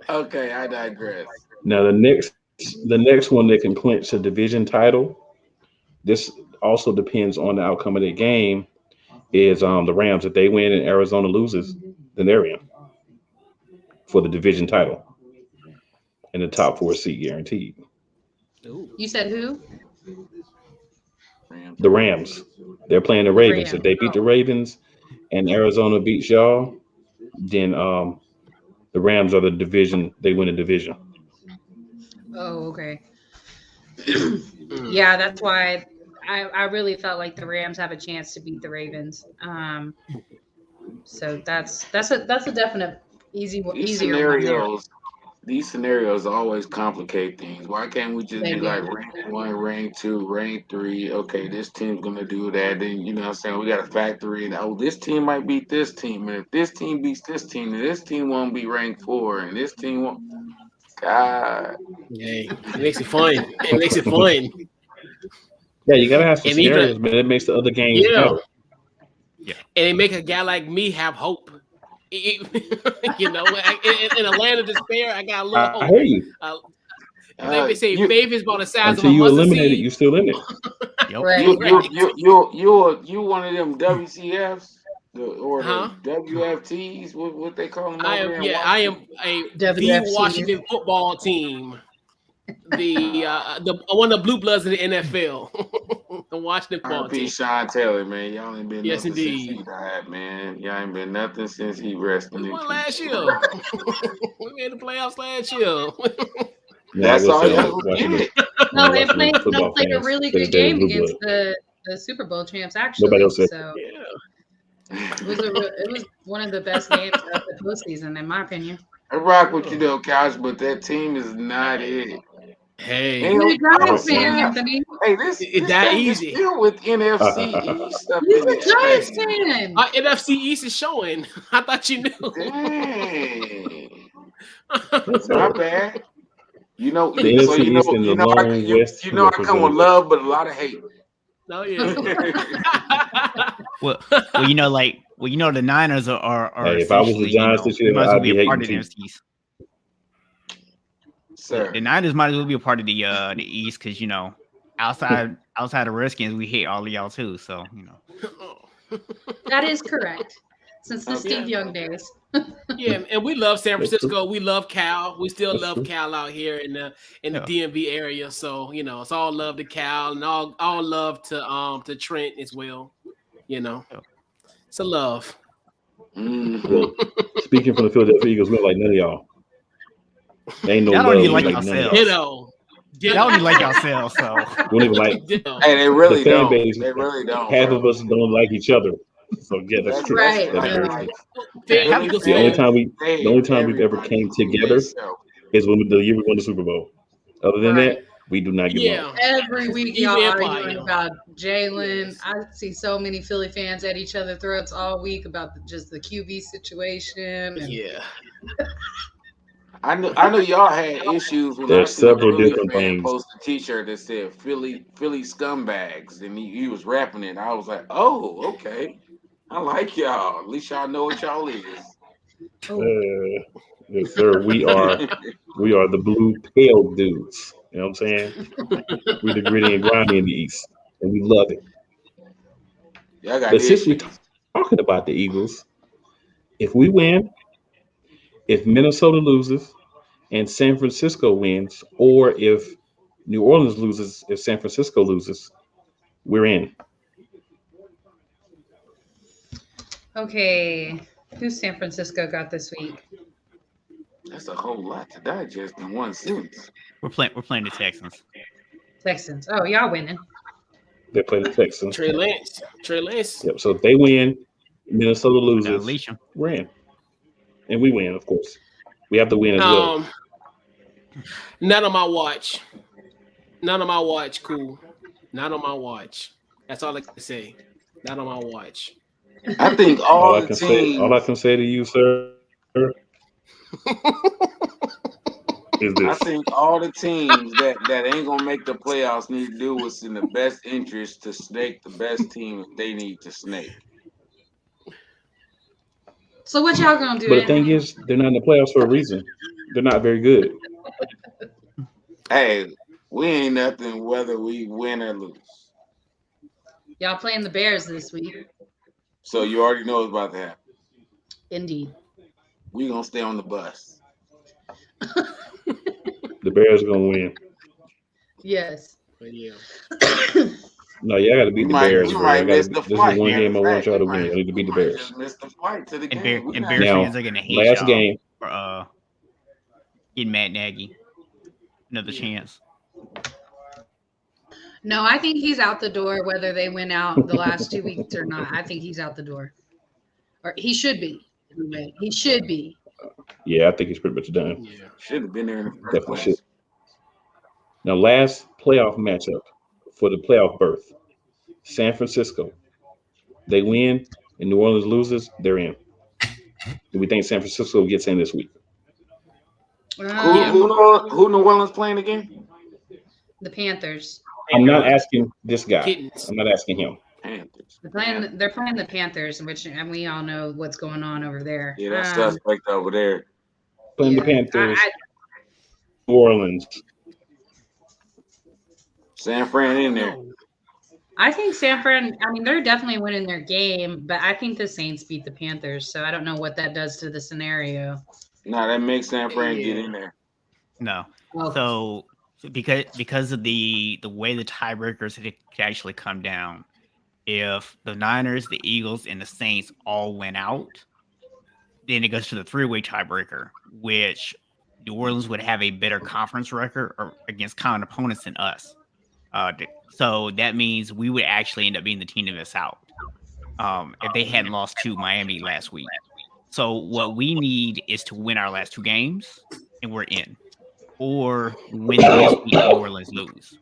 Okay, I digress. Now the next one that can clinch a division title. This also depends on the outcome of the game. Is the Rams. If they win and Arizona loses, then they're in for the division title and the top 4 seat guaranteed. You said who? The Rams. They're playing the Ravens. If they beat the Ravens and Arizona beats y'all, then the Rams are the division. They win the division. Oh, okay. Yeah, that's why I really felt like the Rams have a chance to beat the Ravens. So that's a definite easier one. These scenarios always complicate things. Why can't we just be like rank 1, rank 2, rank 3? Okay, this team's gonna do that. Then you know what I'm saying, we got to factor in. Oh, this team might beat this team, and if this team beats this team, then this team won't be ranked 4, and this team won't. God, hey, it makes it fun. It makes it fun. Yeah, you gotta have some scenarios, man. It makes the other games better. Yeah, and it make a guy like me have hope. You know, in a land of despair, I got a little hope. I hear you. They say faith is about the size until of a you mustard eliminate seed. it, you still in it. Yep. You one of them WCFs or the WFTs? What they call them? I am the Washington football team. The one of the blue bloods in the NFL. The Washington football team. Sean Taylor, man. Y'all ain't been nothing indeed. Since he died, man. Y'all ain't been nothing since he rested. We won last year. We made the playoffs last year. That's all y'all did. No, they played a really good game against the Super Bowl champs, actually. Nobody else said. So it was one of the best games of the postseason, in my opinion. I rock with you though, Couch, but that team is not it. Hey, you're a Giants fan, Anthony. Hey, this that easy. Still with NFC East stuff. He's a Giants fan. NFC East is showing. I thought you knew. Dang. My bad. You know, the NFC East and the long West. You know, I come with love, but a lot of hate. Oh yeah. well, you know, the Niners are hey, if I was the Giants this year, I'd be hating the NFC East. Sir. The Niners might as well be a part of the East because you know, outside of Redskins, we hate all of y'all too. So you know, that is correct. Since the Steve Young days. Yeah, and we love San Francisco. We love Cal. We still love Cal out here in the DMV area. So you know, it's all love to Cal and all love to Trent as well. You know, it's a love. Well, speaking from the Philadelphia Eagles, we don't like none of y'all. Ain't no y'all love. Don't even like yourselves. Y'all don't even like yourselves. So don't even like. Hey, they really the fan don't. Base, they really don't. Half of us don't like each other. So yeah, that's true. Right. The only time we've ever came together is when the year we won the Super Bowl. Other than that, we do not get along. Every week y'all arguing about Jalen. I see so many Philly fans at each other's throats all week about just the QB situation. Yeah. I know y'all had issues when there's several different things. Posted a T-shirt that said Philly scumbags, and he was rapping it. I was like, oh, okay. I like y'all. At least y'all know what y'all is. Yes, sir. We are the blue pale dudes. You know what I'm saying? We the gritty and grimy in the East, and we love it. Y'all got But since we're issues. talking about the Eagles, if we win, if Minnesota loses, and San Francisco wins, or if New Orleans loses, if San Francisco loses, we're in. Okay, who's San Francisco got this week? That's a whole lot to digest in one sentence. We're playing the Texans. Texans. Oh, y'all winning. They play the Texans. Trey Lance. Yep. So if they win, Minnesota loses, Unleash 'em. we're in, and we win. Of course, we have to win as well. Not on my watch. Not on my watch. Cool. Not on my watch. That's all I can say. Not on my watch. I think all I can say to you, sir, is this. I think all the teams that ain't gonna make the playoffs need to do what's in the best interest to snake the best team that they need to snake. So what y'all gonna do? But the thing is, they're not in the playoffs for a reason. They're not very good. Hey, we ain't nothing whether we win or lose. Y'all playing the Bears this week. So you already know what's about to happen. Indeed. We gonna stay on the bus. The Bears are gonna win. Yes. Yeah. No, y'all got to beat the Bears. This is flight. one game I want y'all to win. Y'all need to beat the Bears. Just missed the flight to the And game. Bears fans are gonna hate last y'all game for getting Matt Nagy another chance. No, I think he's out the door whether they win out the last 2 weeks or not. I think he's out the door. Or he should be. Anyway, he should be. Yeah, I think he's pretty much done. Yeah. Should have been there in the first Definitely place. should. Now, last playoff matchup for the playoff berth. San Francisco. They win and New Orleans loses, they're in. Do we think San Francisco gets in this week? Who New Orleans playing again? The Panthers. I'm not asking this guy. Kittens. I'm not asking him. Panthers. They're playing the Panthers, and we all know what's going on over there. Yeah, that's suspect over there. Playing the Panthers. New Orleans. San Fran in there. I think San Fran, they're definitely winning their game, but I think the Saints beat the Panthers, so I don't know what that does to the scenario. No, that makes San Fran get in there. No. So because of the way the tiebreakers had actually come down, if the Niners, the Eagles, and the Saints all went out, then it goes to the three-way tiebreaker, which New Orleans would have a better conference record or against common opponents than us. So that means we would actually end up being the team to miss out if they hadn't lost to Miami last week. So what we need is to win our last two games, and we're in. Or win this week, New Orleans lose.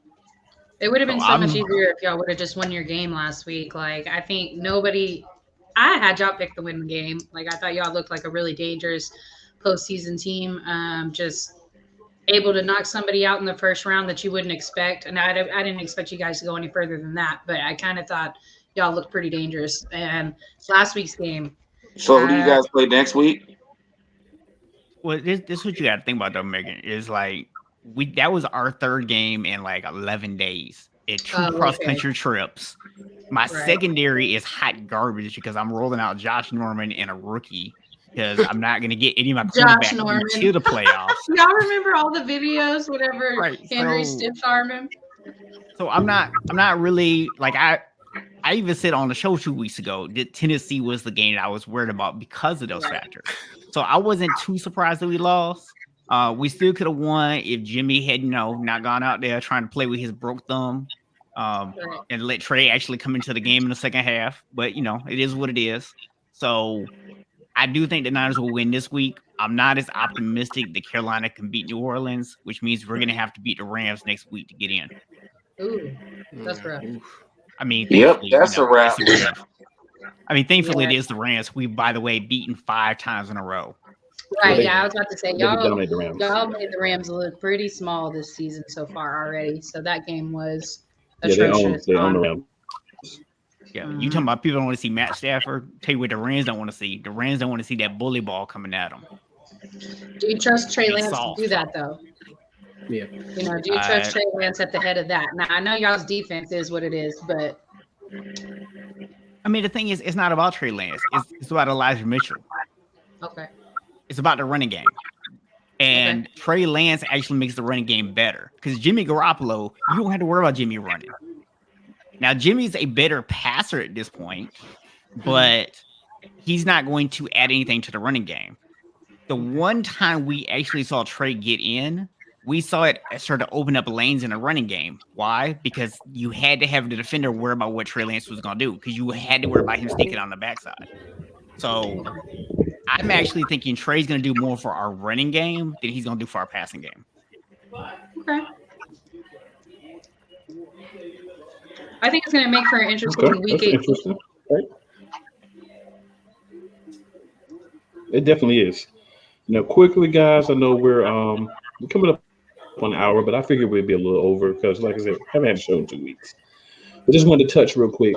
It would have been so much easier if y'all would have just won your game last week. Like, I think I had y'all pick to win the game. Like, I thought y'all looked like a really dangerous postseason team. Just able to knock somebody out in the first round that you wouldn't expect. And I didn't expect you guys to go any further than that. But I kind of thought y'all looked pretty dangerous. And last week's game. So who do you guys play next week? Well, this is what you got to think about, though, Megan. Is like that was our third game in like 11 days. It's two cross-country trips. My secondary is hot garbage because I'm rolling out Josh Norman and a rookie because I'm not going to get any of my quarterbacks into the playoffs. Y'all remember all the videos, whatever Henry stiff arm him? So I'm not really like I even said on the show 2 weeks ago that Tennessee was the game that I was worried about because of those factors. So I wasn't too surprised that we lost. We still could have won if Jimmy had, not gone out there trying to play with his broke thumb and let Trey actually come into the game in the second half. But, it is what it is. So I do think the Niners will win this week. I'm not as optimistic that Carolina can beat New Orleans, which means we're going to have to beat the Rams next week to get in. Ooh, that's rough. I mean, that's a wrap. Thankfully, it is the Rams. We've, by the way, beaten 5 times in a row. Right, yeah, I was about to say, y'all made the Rams look pretty small this season so far already. So that game was atrocious. They own the Rams. Yeah, you talking about people don't want to see Matt Stafford? Tell you what the Rams don't want to see. The Rams don't want to see that bully ball coming at them. Do you trust Trey Lance to do that though? Yeah. Do you trust Trey Lance at the head of that? Now I know y'all's defense is what it is, but I mean, the thing is, it's not about Trey Lance. It's about Elijah Mitchell. Okay. It's about the running game. And Trey Lance actually makes the running game better because Jimmy Garoppolo, you don't have to worry about Jimmy running. Now, Jimmy's a better passer at this point, but he's not going to add anything to the running game. The one time we actually saw Trey get in, we saw it start to open up lanes in the running game. Why? Because you had to have the defender worry about what Trey Lance was going to do because you had to worry about him sticking on the backside. So I'm actually thinking Trey's going to do more for our running game than he's going to do for our passing game. Okay. I think it's going to make for an interesting week 8. Interesting. Right. It definitely is. Quickly, guys, I know we're coming up on an hour, but I figured we'd be a little over because, like I said, I haven't had a show in 2 weeks. I just wanted to touch real quick.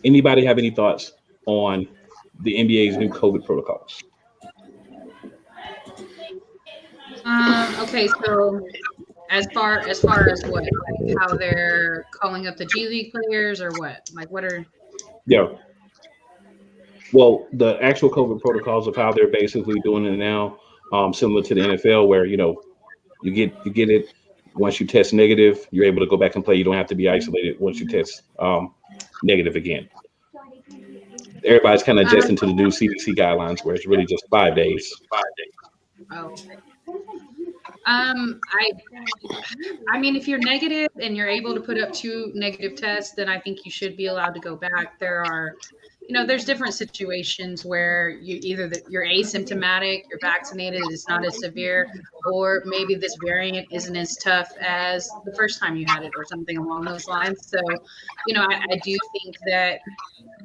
Anybody have any thoughts on the NBA's new COVID protocols? Okay, so as far as what, like how they're calling up the G League players or what? Like what are? Yeah. Well, the actual COVID protocols of how they're basically doing it now, similar to the NFL, where you get it once you test negative, you're able to go back and play. You don't have to be isolated once you test negative again. Everybody's kind of adjusting to the new CDC guidelines, where it's really just 5 days. Oh. I mean, if you're negative and you're able to put up 2 negative tests, then I think you should be allowed to go back. There are, there's different situations where you're asymptomatic, you're vaccinated, it's not as severe, or maybe this variant isn't as tough as the first time you had it or something along those lines. So, I do think that,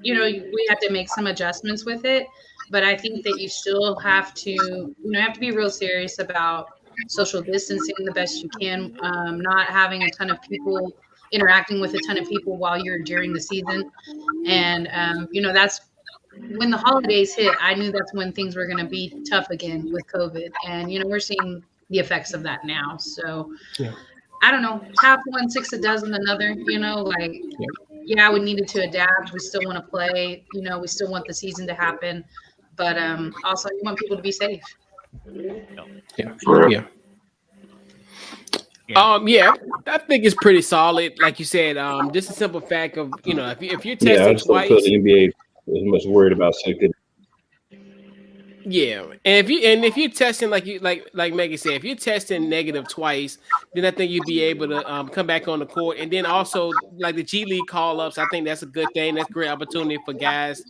we have to make some adjustments with it, but I think that you still have to, be real serious about social distancing the best you can, not having a ton of people interacting with a ton of people while you're during the season. And, that's when the holidays hit, I knew that's when things were going to be tough again with COVID. And, we're seeing the effects of that now. So I don't know, half one, 6 a dozen another, yeah, we needed to adapt. We still want to play, we still want the season to happen, but also you want people to be safe. Yeah. I think it's pretty solid. Like you said, just a simple fact of, if you're testing twice. The NBA is much worried about safety. Yeah, and if you're testing like Megan said, if you're testing negative twice, then I think you'd be able to come back on the court. And then also like the G League call ups, I think that's a good thing. That's a great opportunity for guys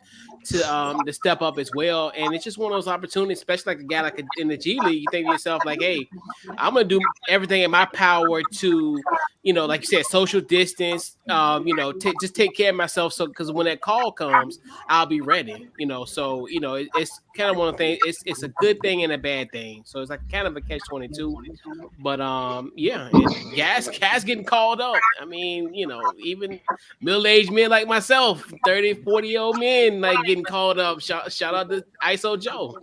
to step up as well. And it's just one of those opportunities, especially like a guy like in the G League. You think to yourself like, hey, I'm gonna do everything in my power to, like you said, social distance. Just take care of myself. So because when that call comes, I'll be ready. So it's kind of one of the things. It's a good thing and a bad thing. So it's like kind of a catch-22. But guys getting called up. I mean, even middle-aged men like myself, 30, 40-year-old men like getting called up. Shout out to ISO Joe.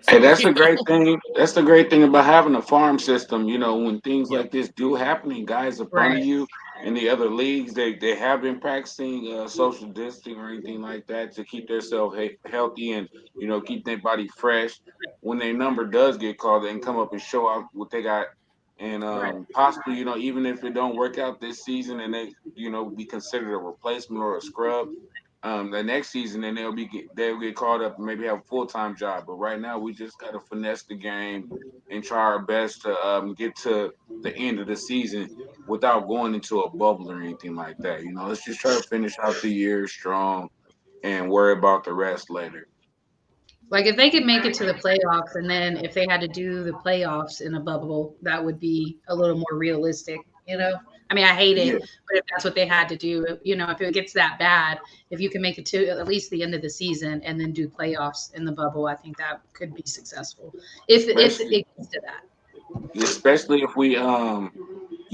Hey, that's a great thing. That's the great thing about having a farm system. When things like this do happen and guys are front of you in the other leagues, they have been practicing social distancing or anything like that to keep themselves healthy and keep their body fresh. When their number does get called, they can come up and show out what they got, and possibly even if it don't work out this season and they be considered a replacement or a scrub. The next season, then they'll get called up and maybe have a full-time job. But right now, we just got to finesse the game and try our best to get to the end of the season without going into a bubble or anything like that. Let's just try to finish out the year strong and worry about the rest later. Like if they could make it to the playoffs, and then if they had to do the playoffs in a bubble, that would be a little more realistic. I mean, I hate it, but if that's what they had to do, if it gets that bad, if you can make it to at least the end of the season and then do playoffs in the bubble, I think that could be successful if it gets to that. Especially if we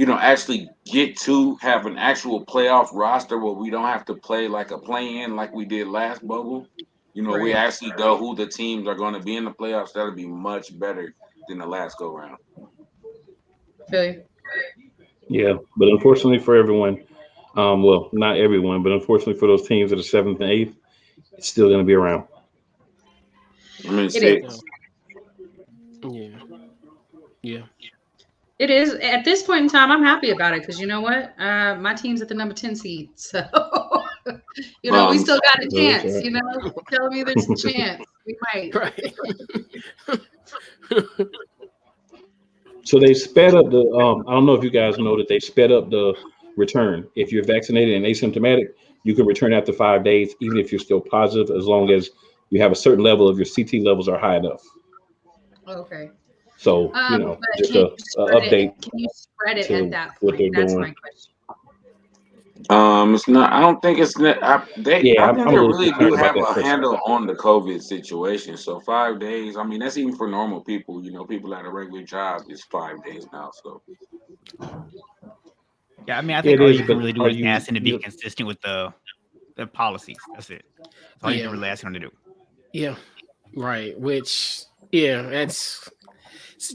actually get to have an actual playoff roster where we don't have to play like a play-in like we did last bubble. We actually know who the teams are going to be in the playoffs. That'll be much better than the last go round. Philly. Yeah, but unfortunately for everyone, well, not everyone, but unfortunately for those teams that are 7th and 8th, it's still going to be around. I mean, 6. Yeah. It is. At this point in time, I'm happy about it because you know what? My team's at the number 10 seed. So, we still got a chance. Right. Telling me there's a chance. We might. Right. So they sped up the, I don't know if you guys know that they sped up the return. If you're vaccinated and asymptomatic, you can return after 5 days, even if you're still positive, as long as you have a certain level of your CT levels are high enough. Okay. So, just an update. Can you spread it at that point? What they're That's doing. my question. It's not. I don't think it's. I think they really do have a handle on the COVID situation. So 5 days. I mean, that's even for normal people. People at a regular job is 5 days now. So. Yeah, I mean, I think all you can really do is ask them to be consistent with the policies. That's it. That's all you can really ask them to do. Yeah, right. Which, it's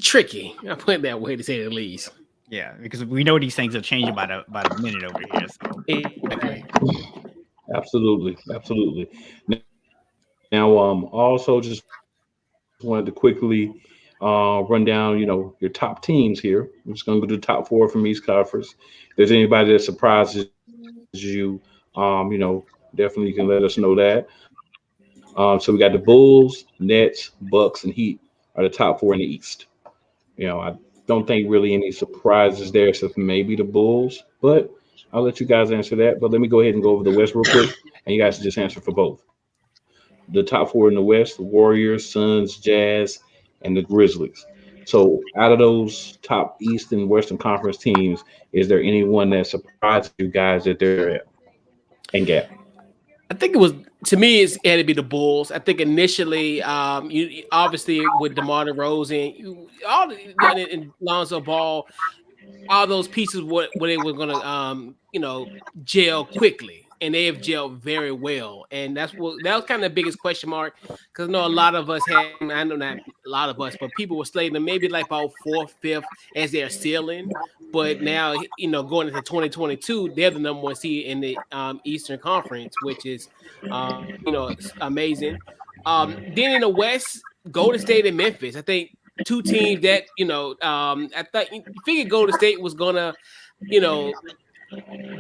tricky. I put it that way to say the least. Yeah, because we know these things are changing about a minute over here. So. Exactly. Absolutely. Now, also just wanted to quickly run down, your top teams here. I'm just going to go to the top 4 from each conference. If there's anybody that surprises you, definitely you can let us know that. So we got the Bulls, Nets, Bucks, and Heat are the top 4 in the East. I don't think really any surprises there, except maybe the Bulls, but I'll let you guys answer that. But let me go ahead and go over the West real quick, and you guys just answer for both. The top 4 in the West: the Warriors, Suns, Jazz, and the Grizzlies. So out of those top East and Western Conference teams, is there anyone that surprised you guys that they're at? And Gap. I think it was, to me, it had to be the Bulls. I think initially, obviously with DeMar DeRozan, and Lonzo Ball, all those pieces where they were going to, gel quickly, and they have gelled very well. And that was kind of the biggest question mark, because I know a lot of us I know not a lot of us, but people were slating them maybe like about 4th, 5th as their ceiling. But now, going into 2022, they're the number 1 seed in the Eastern Conference, which is, amazing. Then in the West, Golden State and Memphis. I think 2 teams that, I thought figured Golden State was gonna,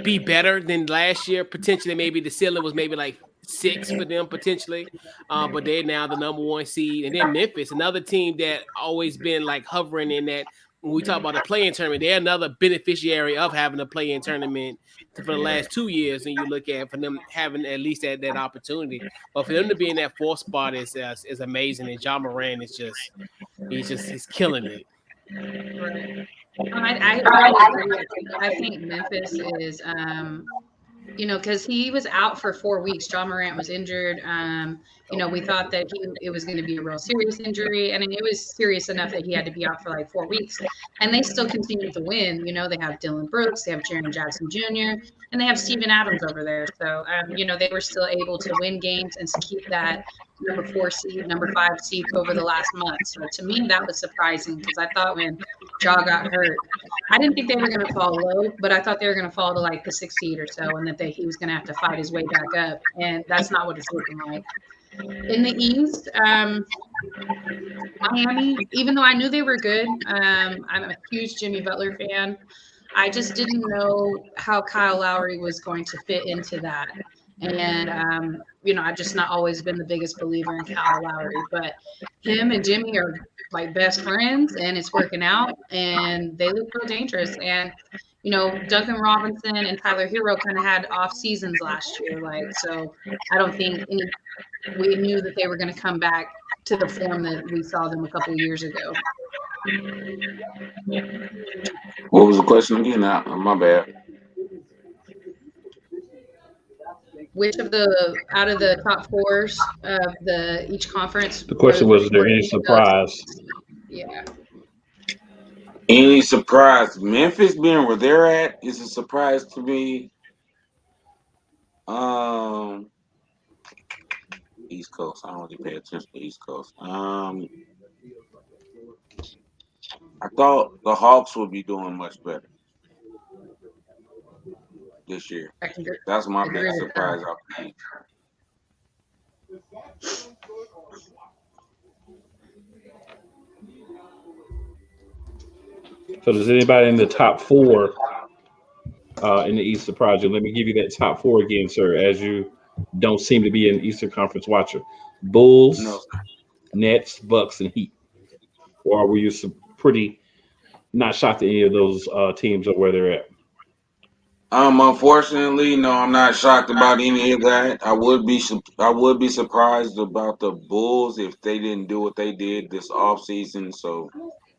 be better than last year. Potentially, maybe the ceiling was maybe like 6 for them potentially, but they're now the number 1 seed. And then Memphis, another team that always been like hovering in that. When we talk about the play-in tournament, they're another beneficiary of having a play-in tournament for the last 2 years. And you look at for them having at least that opportunity, but for them to be in that 4th spot is amazing. And Ja Morant is he's killing it. I really agree. I think Memphis is, because he was out for 4 weeks. Ja Morant was injured. We thought that it was going to be a real serious injury, and it was serious enough that he had to be out for like 4 weeks. And they still continued to win. They have Dylan Brooks, they have Jaren Jackson Jr., and they have Steven Adams over there. So, they were still able to win games and to keep that number 4 seed, number 5 seed over the last month. So to me, that was surprising because I thought when Ja got hurt, I didn't think they were going to fall low, but I thought they were going to fall to like the 6th seed or so, and that he was going to have to fight his way back up. And that's not what it's looking like. In the East, Miami, even though I knew they were good, I'm a huge Jimmy Butler fan. I just didn't know how Kyle Lowry was going to fit into that. And, I've just not always been the biggest believer in Kyle Lowry, but him and Jimmy are like best friends, and it's working out, and they look real dangerous. And, Duncan Robinson and Tyler Hero kind of had off seasons last year. So I don't think we knew that they were going to come back to the form that we saw them a couple of years ago. What was the question again? My bad. Which out of the top 4s of each conference? The question was, is there any surprise? Yeah. Any surprise? Memphis being where they're at is a surprise to me. East Coast. I don't really pay attention to East Coast. I thought the Hawks would be doing much better this year. That's my big surprise off the East. So does anybody in the top four in the East surprise you? Let me give you that top four again, sir, as you don't seem to be an Eastern Conference watcher. Bulls, No. Nets, Bucks, and Heat. Or were you pretty not shocked at any of those teams or where they're at? Unfortunately, no, I'm not shocked about any of that. I would be surprised about the Bulls if they didn't do what they did this offseason. So,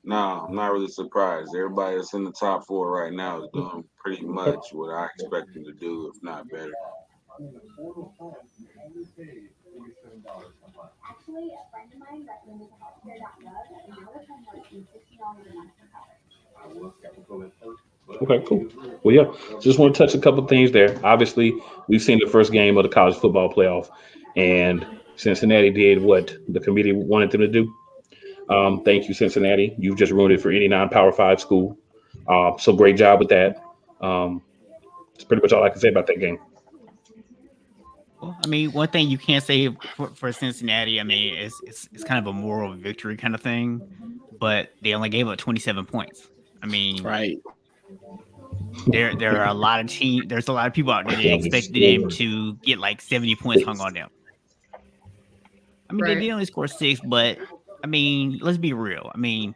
no, I'm not really surprised. Everybody that's in the top four right now is doing pretty much what I expect them to do, if not better. Okay, cool. Well, yeah, just want to touch a couple of things there. Obviously, we've seen the first game of the college football playoff, and Cincinnati did what the committee wanted them to do. Thank you, Cincinnati. You've just ruined it for any non-Power 5 school. So great job with that. That's pretty much all I can say about that game. Well, I mean, one thing you can't say for Cincinnati, I mean, it's kind of a moral victory kind of thing, but they only gave up 27 points. I mean, right. There are a lot of teams. There's a lot of people out there that expected them to get like 70 points hung on them. I mean, they did only score 6, but I mean, let's be real. I mean,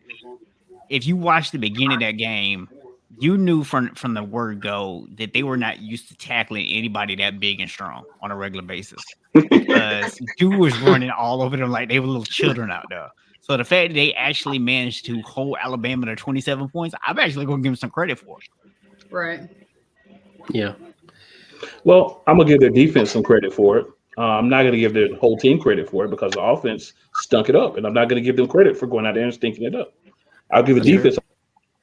if you watched the beginning of that game, you knew from the word go that they were not used to tackling anybody that big and strong on a regular basis because dude was running all over them like they were little children out there. So the fact that they actually managed to hold Alabama to 27 points, I'm actually going to give them some credit for it. Right. Yeah. Well, I'm going to give their defense some credit for it. I'm not going to give their whole team credit for it because the offense stunk it up, and I'm not going to give them credit for going out there and stinking it up. I'll give the defense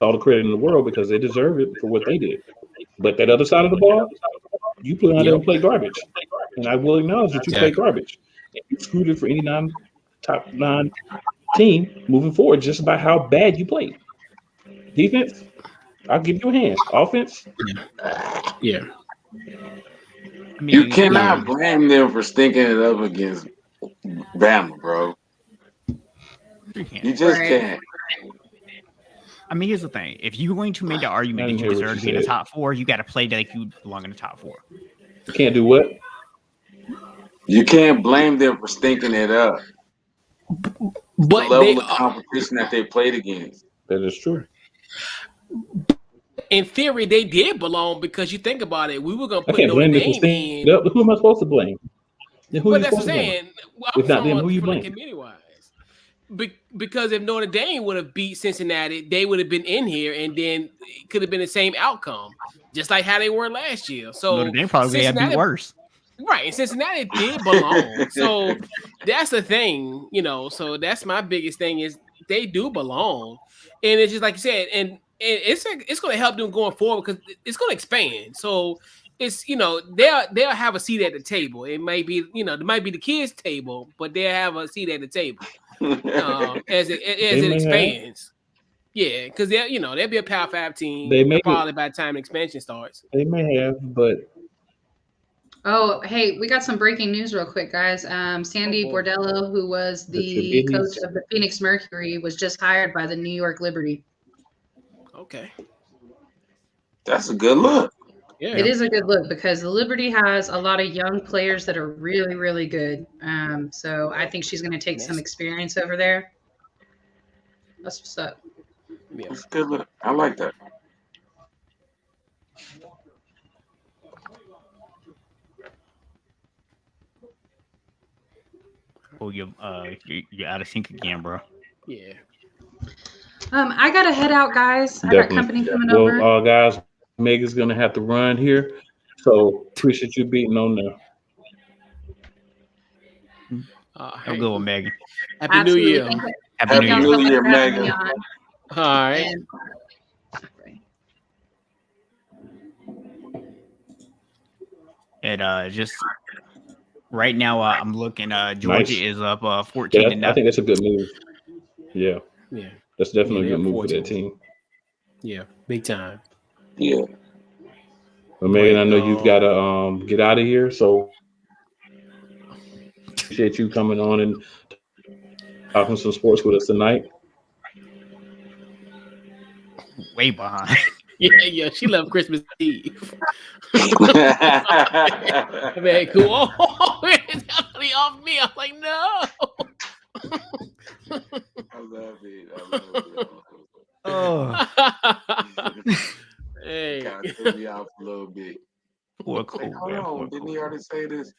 all the credit in the world because they deserve it for what they did. But that other side of the ball, you play out there and play garbage. And I will acknowledge that you play garbage. And you screwed it for any top 9 team moving forward just by how bad you played. Defense, I'll give you a hand. Offense, yeah. I mean, you cannot blame them for stinking it up against Bama, bro. You just can't. I mean, here's the thing. If you're going to make the argument that you deserve to be in the top 4, you got to play like you belong in the top 4. You can't do what? You can't blame them for stinking it up. But the level of competition that they played against. That is true. In theory, they did belong because you think about it. We were going to put Notre Dame in. Who am I supposed to blame? But that's what I'm saying. If not them, who you blame? Committee-wise. Because if Notre Dame would have beat Cincinnati, they would have been in here, and then it could have been the same outcome, just like how they were last year. So Notre Dame probably had to be worse. Right, and Cincinnati did belong. So that's the thing, So that's my biggest thing is they do belong, and it's just like you said, and it's going to help them going forward because it's going to expand. So it's they'll have a seat at the table. It may be it might be the kids' table, but they'll have a seat at the table as it expands. Yeah, because they'll be a Power 5 team probably by the time the expansion starts. They may have, but. Oh, hey, we got some breaking news real quick, guys. Sandy Bordello, who was the coach of the Phoenix Mercury, was just hired by the New York Liberty. Okay. That's a good look. Yeah. It is a good look because the Liberty has a lot of young players that are really, really good. So I think she's going to take some experience over there. That's what's up. Yeah. That's a good look. I like that. Oh, you're out of sync again, bro. Yeah. I gotta head out, guys. Definitely. I got company coming over. Well, guys, Megan's gonna have to run here, so appreciate you being on there. Have a good one, Megan. Happy New Year. Happy New Year, Megan. All right. And And just right now, I'm looking. Georgia Nice. is up 14 I think that's a good move. Yeah. Yeah. That's definitely Yeah, a good move for 14. that team. Yeah, big time. Yeah. But Megan, I know you've got to get out of here, so appreciate you coming on and talking some sports with us tonight. Way behind. Yeah, she left Christmas Eve. Man, cool. Oh, it's definitely off me. I'm like, no. I love it. Oh, Hey. Kind of threw me off a little bit. poor cool, man. Poor Didn't cool. he already say this?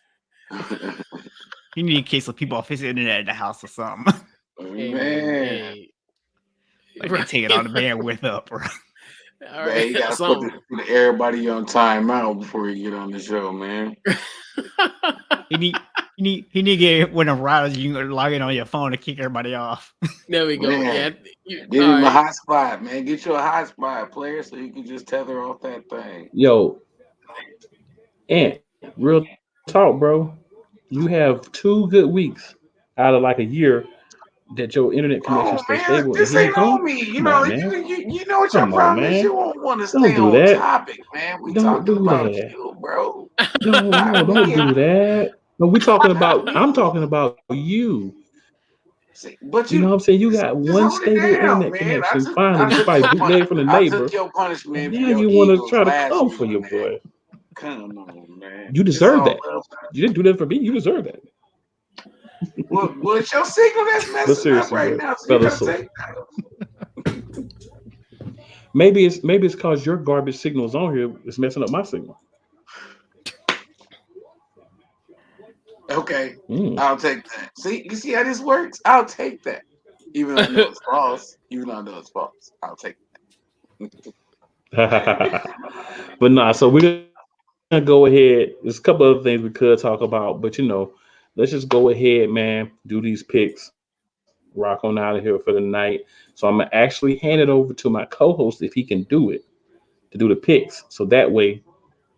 You need to kick some people off his internet at the house or something. Hey, Man. hey. Like they take it on the bandwidth up, bro. All Man, right, you gotta put everybody on timeout before you get on the show, man. He need to get one of the routers you can log in on your phone to kick everybody off. There we go. Man, Yeah. Get him a hotspot, man. Get you a hotspot player so you can just tether off that thing. Yo, and real talk, bro. You have 2 good weeks out of like a year that your internet connection stays stable. This and here ain't you on come. me. You Come know, on, man. you know what your Come on, problem is. man. You won't want to Don't stay do on that. topic, man. We Don't talking do about that. you, bro. No, don't do that. No, we talking about. I'm talking about you. See, but You know what I'm saying? You got just one hold it stable down, internet man. connection. Finally, you probably bootleg from the I neighbor. took your And punishment for now your you want to Eagles try to last come week, for your man. boy. Come on, man. You deserve that. You didn't do that for me. You deserve that. Well, it's your signal that's messing up right now. So you gotta take that. Maybe it's because your garbage signals on here is messing up my signal. Okay, I'll take that. See, you see how this works? I'll take that. Even though I know it's false. I'll take But nah, so we're gonna go ahead. There's a couple other things we could talk about, but let's just go ahead, man. Do these picks. Rock on out of here for the night. So I'm gonna actually hand it over to my co-host if he can do it to do the picks. So that way,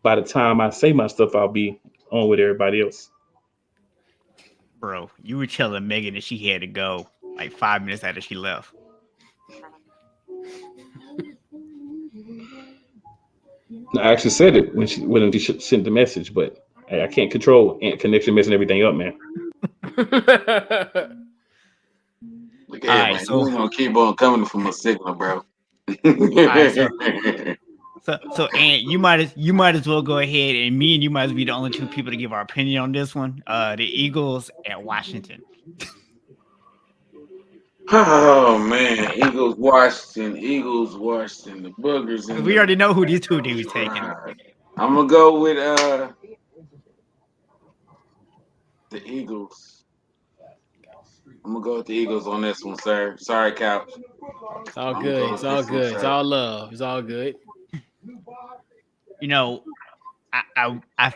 by the time I say my stuff, I'll be on with everybody else. Bro, you were telling Megan that she had to go like 5 minutes after she left. I actually said it when she sent the message, but I can't control connection messing everything up, man. Look at man. So we're gonna keep on coming from a signal, bro. So and you might as well go ahead, and me and you might as well be the only 2 people to give our opinion on this one. The Eagles at Washington. Oh man, Eagles, Washington, the boogers. We already know who these 2 dudes taking. I'm gonna go with the Eagles. I'm gonna go with the Eagles on this one, sir. Sorry, Couch. It's all good. It's all good. It's all love. It's all good. I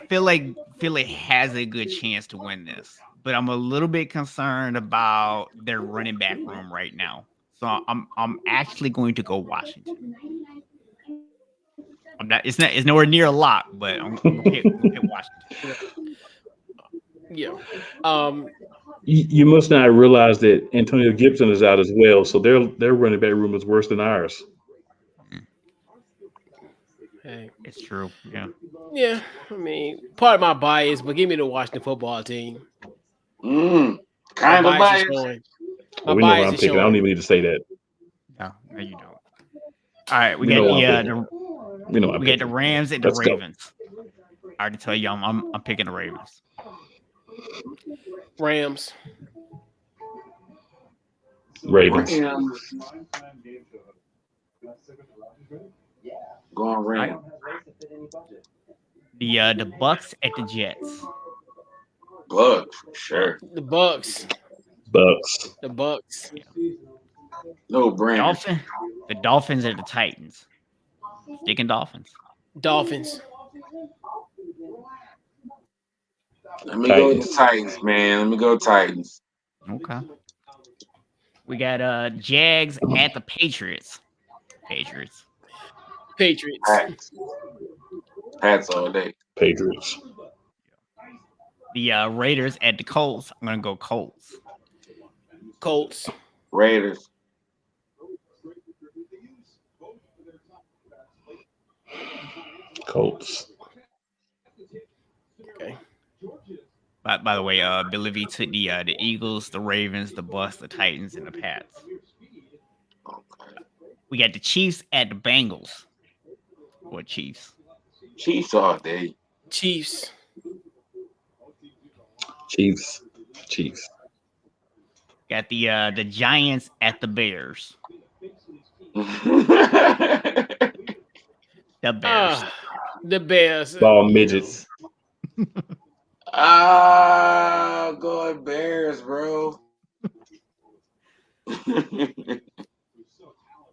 feel like Philly has a good chance to win this, but I'm a little bit concerned about their running back room right now. So I'm actually going to go Washington. It's nowhere near a lock, but I'm going to pick Washington. Yeah. You must not realize that Antonio Gibson is out as well, so their running back room is worse than ours. Hey. It's true. Yeah. Yeah. I mean, part of my bias, but give me the Washington football team. Kind of bias. We know what I'm picking. I don't even need to say that. No, you don't. All right, we got the Rams and the Ravens. I already tell you, I'm picking the Ravens. Ravens. Go on, Rams. The Bucks at the Jets. Bucks, for sure. The Bucks. The Bucks. No brainer. The Dolphins at the Titans. Sticking Dolphins. Let me go with the Titans, man. Let me go Titans. Okay. We got Jags at the Patriots. Patriots. Pats all day. Patriots. The Raiders at the Colts. I'm gonna go Colts. Colts. Raiders. Colts. Okay. By the way, Billy V took the Eagles, the Ravens, the Bucs, the Titans, and the Pats. Okay. We got the Chiefs at the Bengals. Or Chiefs. Chiefs all day. Chiefs. Chiefs. Got the Giants at the Bears. The Bears. The Bears. Ball midgets. Go Bears, bro.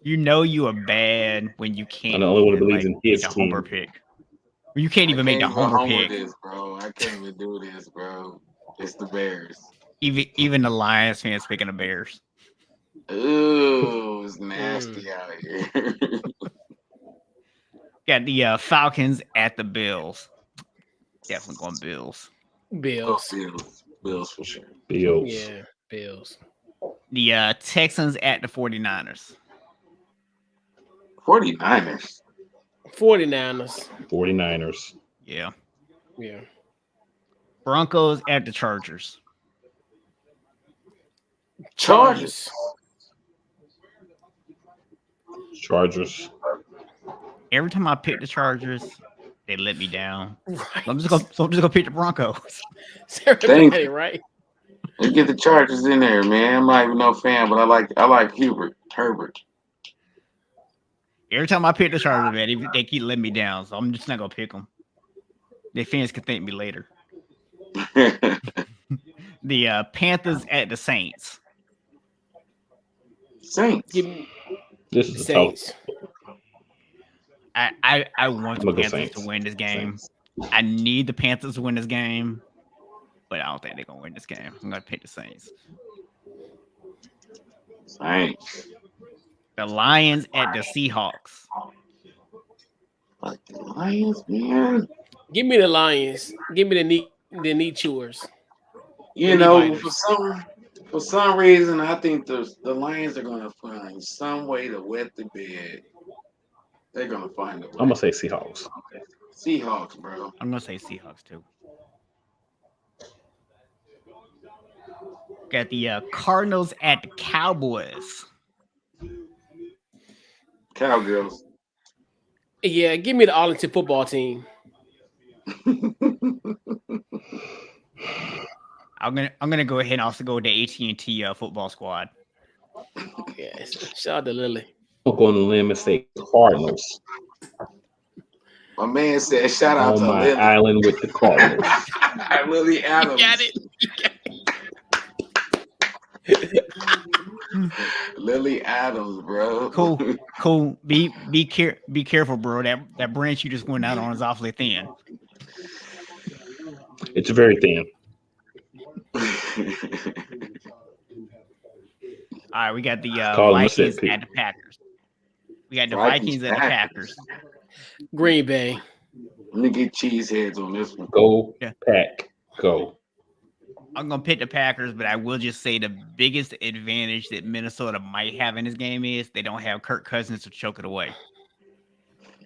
You know you are bad when you can't. I'm the only one who believes in his the team. homer pick. You can't even make the homer pick. This, bro. I can't even do this, bro. It's the Bears. Even the Lions fans picking the Bears. Ooh, it's nasty out here. Got the Falcons at the Bills. Definitely going Bills. Bills for sure. Bills. Yeah, Bills. The Texans at the 49ers. 49ers. 49ers. Yeah. Yeah. Broncos at the Chargers. Chargers. Every time I pick the Chargers, they let me down. Right. I'm just gonna pick the Broncos. Everybody, right? Let's get the Chargers in there, man. I'm not even no fan, but I like Herbert. Every time I pick the Chargers, man, they keep letting me down, so I'm just not gonna pick them. Their fans can thank me later. The Panthers at the Saints. Saints. This is Saints. I want the Panthers to win this game. I need the Panthers to win this game, but I don't think they're gonna win this game. I'm gonna pick the Saints. Saints. The Lions at the Seahawks. Like the Lions, man. Give me the Lions. Give me the knee chewers. You know, for some reason, I think the Lions are going to find some way to wet the bed. They're going to find it. I'm going to say Seahawks. Seahawks, bro. I'm going to say Seahawks, too. Got the Cardinals at the Cowboys. Cowgirls. Yeah, give me the Arlington football team. I'm gonna go ahead and also go with the AT&T football squad. Yes, shout out to Lily. I'm going to limb and say Cardinals. My man said, "Shout out to my Lily island with the Cardinals." Lily Adams. You got it. Lily Adams, bro. Cool. Be careful, bro. That branch you just went out on is awfully thin. It's very thin. All right, we got the Vikings at the Packers. We got the Vikings at the Packers. Green Bay. Let me get cheese heads on this one. Go, Pack, go. I'm going to pick the Packers, but I will just say the biggest advantage that Minnesota might have in this game is they don't have Kirk Cousins to choke it away.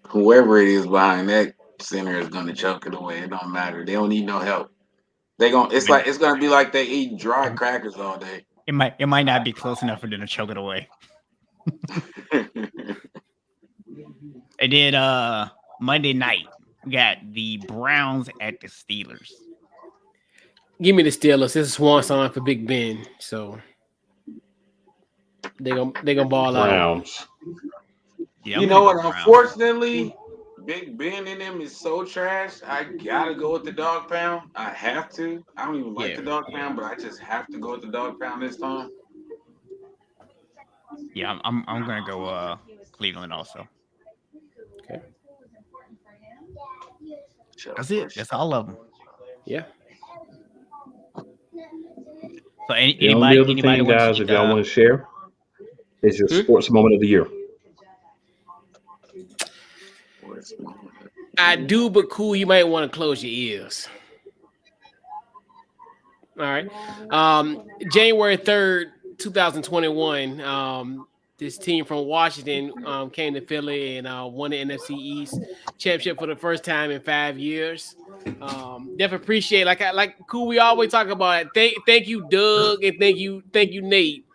Whoever it is behind that center is going to choke it away. It don't matter. They don't need no help. It's going to be like they eat dry crackers all day. It might not be close enough for them to choke it away. And then Monday night, we got the Browns at the Steelers. Give me the Steelers. This is swan song for Big Ben, so they gonna ball Browns. out. Yeah, you know what? Unfortunately, Big Ben in them is so trash. I gotta go with the dog pound. I have to. I don't even like the dog pound, but I just have to go with the dog pound this time. Yeah, I'm gonna go Cleveland also. Okay. That's it. That's all of them. Yeah. So anybody guys, if y'all want to share, is your sports moment of the year. I do, but cool. You might want to close your ears. All right. January 3rd, 2021. This team from Washington came to Philly and won the NFC East championship for the first time in 5 years. Definitely appreciate like cool. We always talk about it. Thank you, Doug, and thank you, Nate.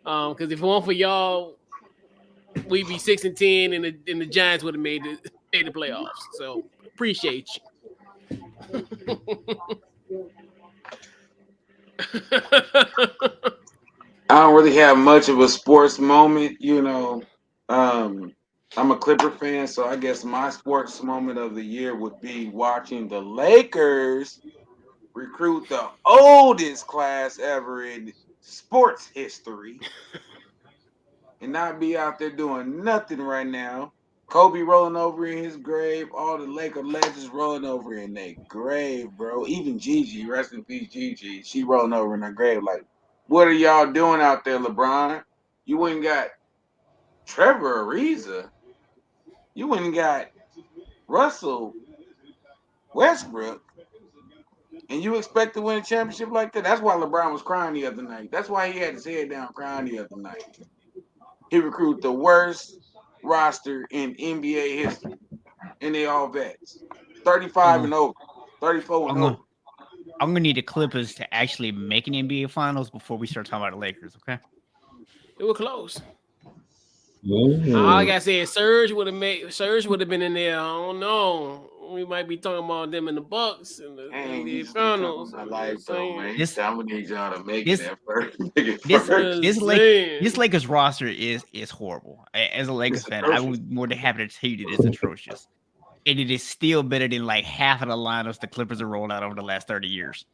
Because if it weren't for y'all, we'd be 6-10, and the Giants would have made the playoffs. So appreciate you. I don't really have much of a sports moment, you know. I'm a Clipper fan, so I guess my sports moment of the year would be watching the Lakers recruit the oldest class ever in sports history and not be out there doing nothing right now. Kobe rolling over in his grave, all the Laker legends rolling over in their grave, bro. Even Gigi, rest in peace, Gigi, she rolling over in her grave. Like, what are y'all doing out there, LeBron? You went and got Trevor Ariza. You went and got Russell Westbrook. And you expect to win a championship like that? That's why LeBron was crying the other night. That's why he had his head down crying the other night. He recruited the worst roster in NBA history. And they all vets. 35 and over. 34 and over. I'm going to need the Clippers to actually make an NBA Finals before we start talking about the Lakers, okay? It was close. Mm-hmm. All I got to say is Serge would have been in there. I don't know. We might be talking about them in the Bucks and the NBA Finals. I like so, man. I'm gonna need y'all to make that first. This Lakers roster is horrible. As a Lakers fan, I would be more than happy to tell you that it's atrocious. And it is still better than like half of the lineups the Clippers have rolled out over the last 30 years.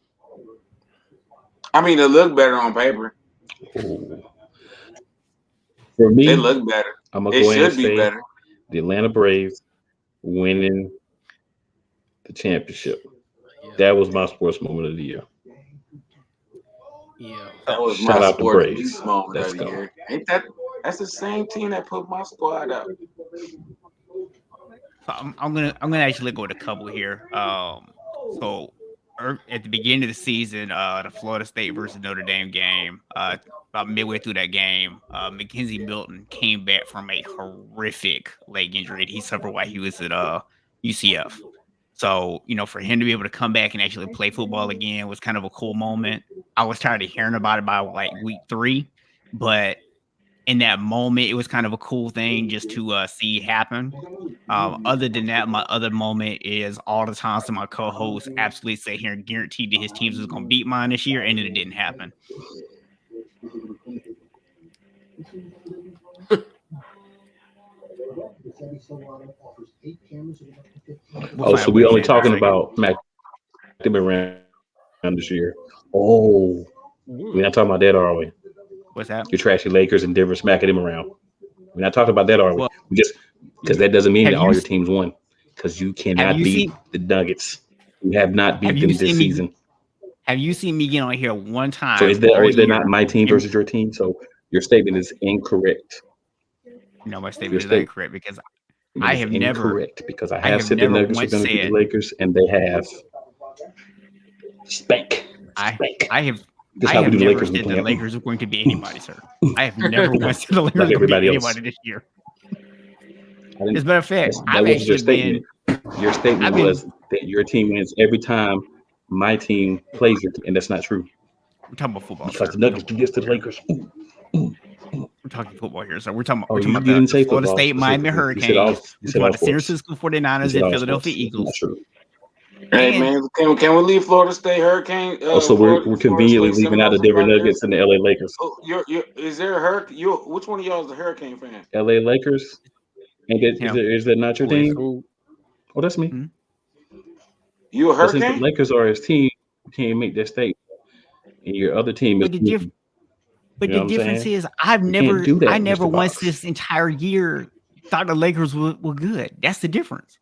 I mean, they look better on paper. Ooh. For me, they look better. I'm gonna go ahead and say better. The Atlanta Braves winning the championship. Yeah. That was my sports moment of the year. Yeah, that was shout my out sports the Braves. Moment of the year. Ain't that's the same team that put my squad up. I'm gonna actually go with a couple here. So at the beginning of the season, the Florida State versus Notre Dame game, about midway through that game, Mackenzie Milton came back from a horrific leg injury that he suffered while he was at UCF. So, for him to be able to come back and actually play football again was kind of a cool moment. I was tired of hearing about it by like week 3, but in that moment, it was kind of a cool thing just to see happen. Other than that, my other moment is all the times that my co-host absolutely sat here and guaranteed that his teams was going to beat mine this year, and it didn't happen. So we only talking about Mac around this year. Oh, we're not talking about that, are we? What's that? Your trashy Lakers and Denver smacking them around. We're not talking about that, are we? Well, just because that doesn't mean that all your teams won. Because you cannot beat the Nuggets. You have not beat them this season. Have you seen me get on here one time? So is that not my team versus your team? So your statement is incorrect. No, my statement is incorrect because I have never. Incorrect because I have said the Nuggets are going to beat the Lakers, and they have spank. I have never said the Lakers are going to be anybody, sir. I have never once said the Lakers are going to be anybody this year. As a matter of fact, I've actually been. Your statement was that your team wins every time my team plays your team, and that's not true. We're talking about football. Because the Nuggets do this to the Lakers. We're talking football here, so we're talking about, the Florida State, Miami Hurricanes, San Francisco 49ers, and Philadelphia Eagles. Hey, man, can we leave Florida State Hurricane? So we're conveniently leaving out the Denver Nuggets and the LA Lakers. Oh, is there a Hurricane? Which one of y'all is a Hurricane fan? LA Lakers? Is that not your team? Oh, that's me. Mm-hmm. You a Hurricane? Since the Lakers are his team, you can't make that statement. And your other team is. But the difference is, I never once this entire year thought the Lakers were good. That's the difference.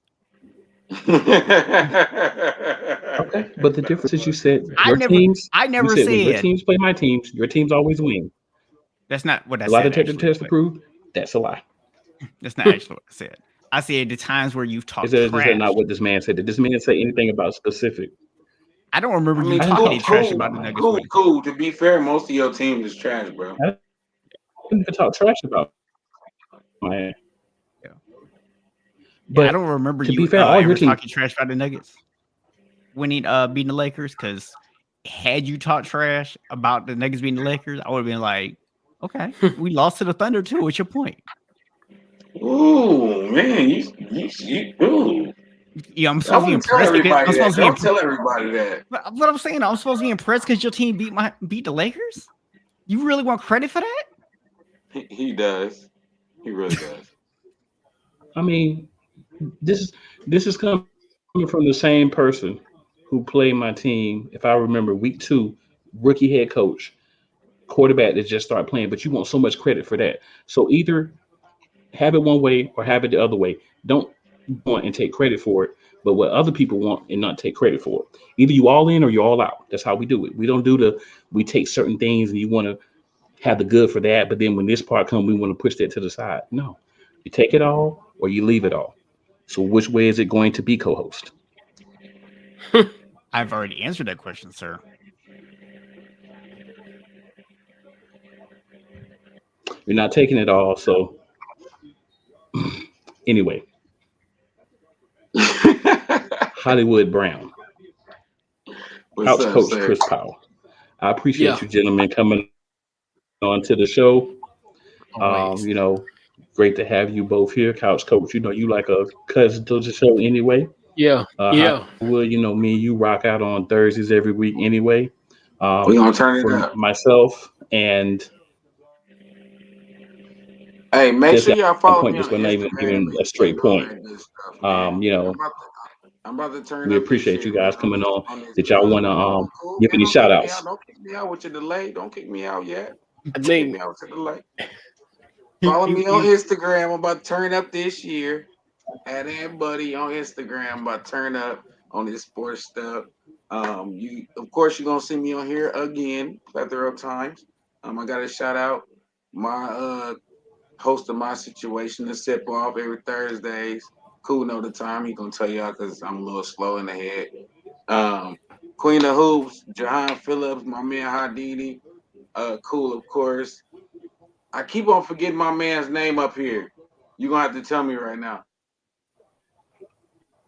Okay, but the difference is you said your teams play my teams. Your teams always win. That's not what I said. A lot of tests to prove that's a lie. That's not actually what I said. I said the times where you've talked. Is that not what this man said? Did this man say anything about specific? I don't remember you didn't talking talk any trash about the Nuggets winning. Cool. To be fair, most of your team is trash, bro. I didn't even talk trash about Miami. Yeah. But I don't remember to you be fair, all your ever team talking trash about the Nuggets winning, beating the Lakers. Because had you talked trash about the Nuggets beating the Lakers, I would have been like, okay, we lost to the Thunder too. What's your point? Ooh, man, you ooh. Yeah, I'm I supposed to be wouldn't tell impressed. everybody I'm that. supposed to be Don't tell everybody that. But I'm saying, I'm supposed to be impressed because your team beat the Lakers. You really want credit for that? He does. He really does. I mean, this is coming from the same person who played my team. If I remember, week 2, rookie head coach, quarterback that just started playing. But you want so much credit for that. So either have it one way or have it the other way. Don't want and take credit for it, but what other people want and not take credit for it. Either you all in or you all out. That's how we do it. We don't do we take certain things and you want to have the good for that, but then when this part comes, we want to push that to the side. No, you take it all or you leave it all. So which way is it going to be, co-host? I've already answered that question, sir. You're not taking it all. So anyway, Hollywood Brown, What's couch up, coach sir? Chris Powell. I appreciate you gentlemen coming on to the show. Always. Great to have you both here, couch coach. You like a cousin to the show anyway. Yeah. Hollywood, me and you rock out on Thursdays every week anyway. We gonna turn it For up. myself and Hey, make sure y'all follow me just on not even Instagram giving a straight and all point. that good stuff, man. I'm about to turn We up this appreciate shit, you guys man. coming on. On this Did y'all want to cool, give man. any Don't shout kick me out. outs? Don't kick me out with your delay. Don't kick me out yet. I Kick me think out with your delay. Follow me on Instagram. I'm about to turn up this year. Add that buddy on Instagram. I'm about to turn up on this sports stuff. Of course, you're gonna see me on here again, plethora of times. I got to shout out my host of my situation, the sip off every Thursdays. Cool know the time. He gonna tell y'all because I'm a little slow in the head. Queen of Hoops, Jahan Phillips, my man Hadidi. Cool, of course. I keep on forgetting my man's name up here. You're gonna have to tell me right now.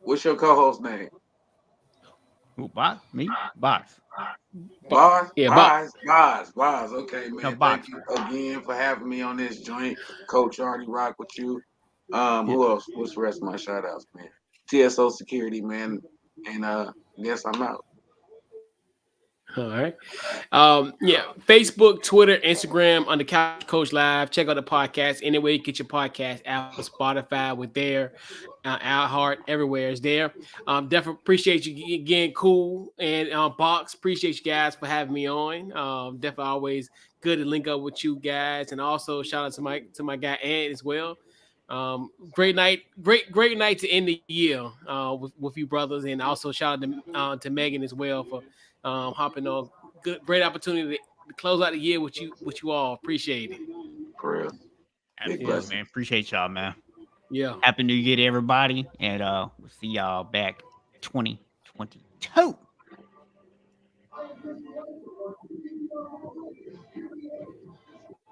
What's your co-host name? Box? Me? Box. Boss? Yeah, Boss. Okay, man. No, Box. Thank you again for having me on this joint. Coach already rock with you. Who else? What's the rest of my shout outs, man? TSO Security, man. And I guess I'm out. All right. Facebook, Twitter, Instagram, on the Couch Coach Live. Check out the podcast. Anyway, you get your podcast, Apple, Spotify, with there. iHeart, everywhere is there. Definitely appreciate you again, Cool and Box. Appreciate you guys for having me on. Definitely always good to link up with you guys, and also shout out to my guy Ant as well. Great night to end the year with you brothers, and also shout out to Megan as well for hopping on. Great opportunity to close out the year with you all. Appreciate it. For real. Absolutely, man. Appreciate y'all, man. Yeah. Happy New Year to everybody, and we'll see y'all back 2022.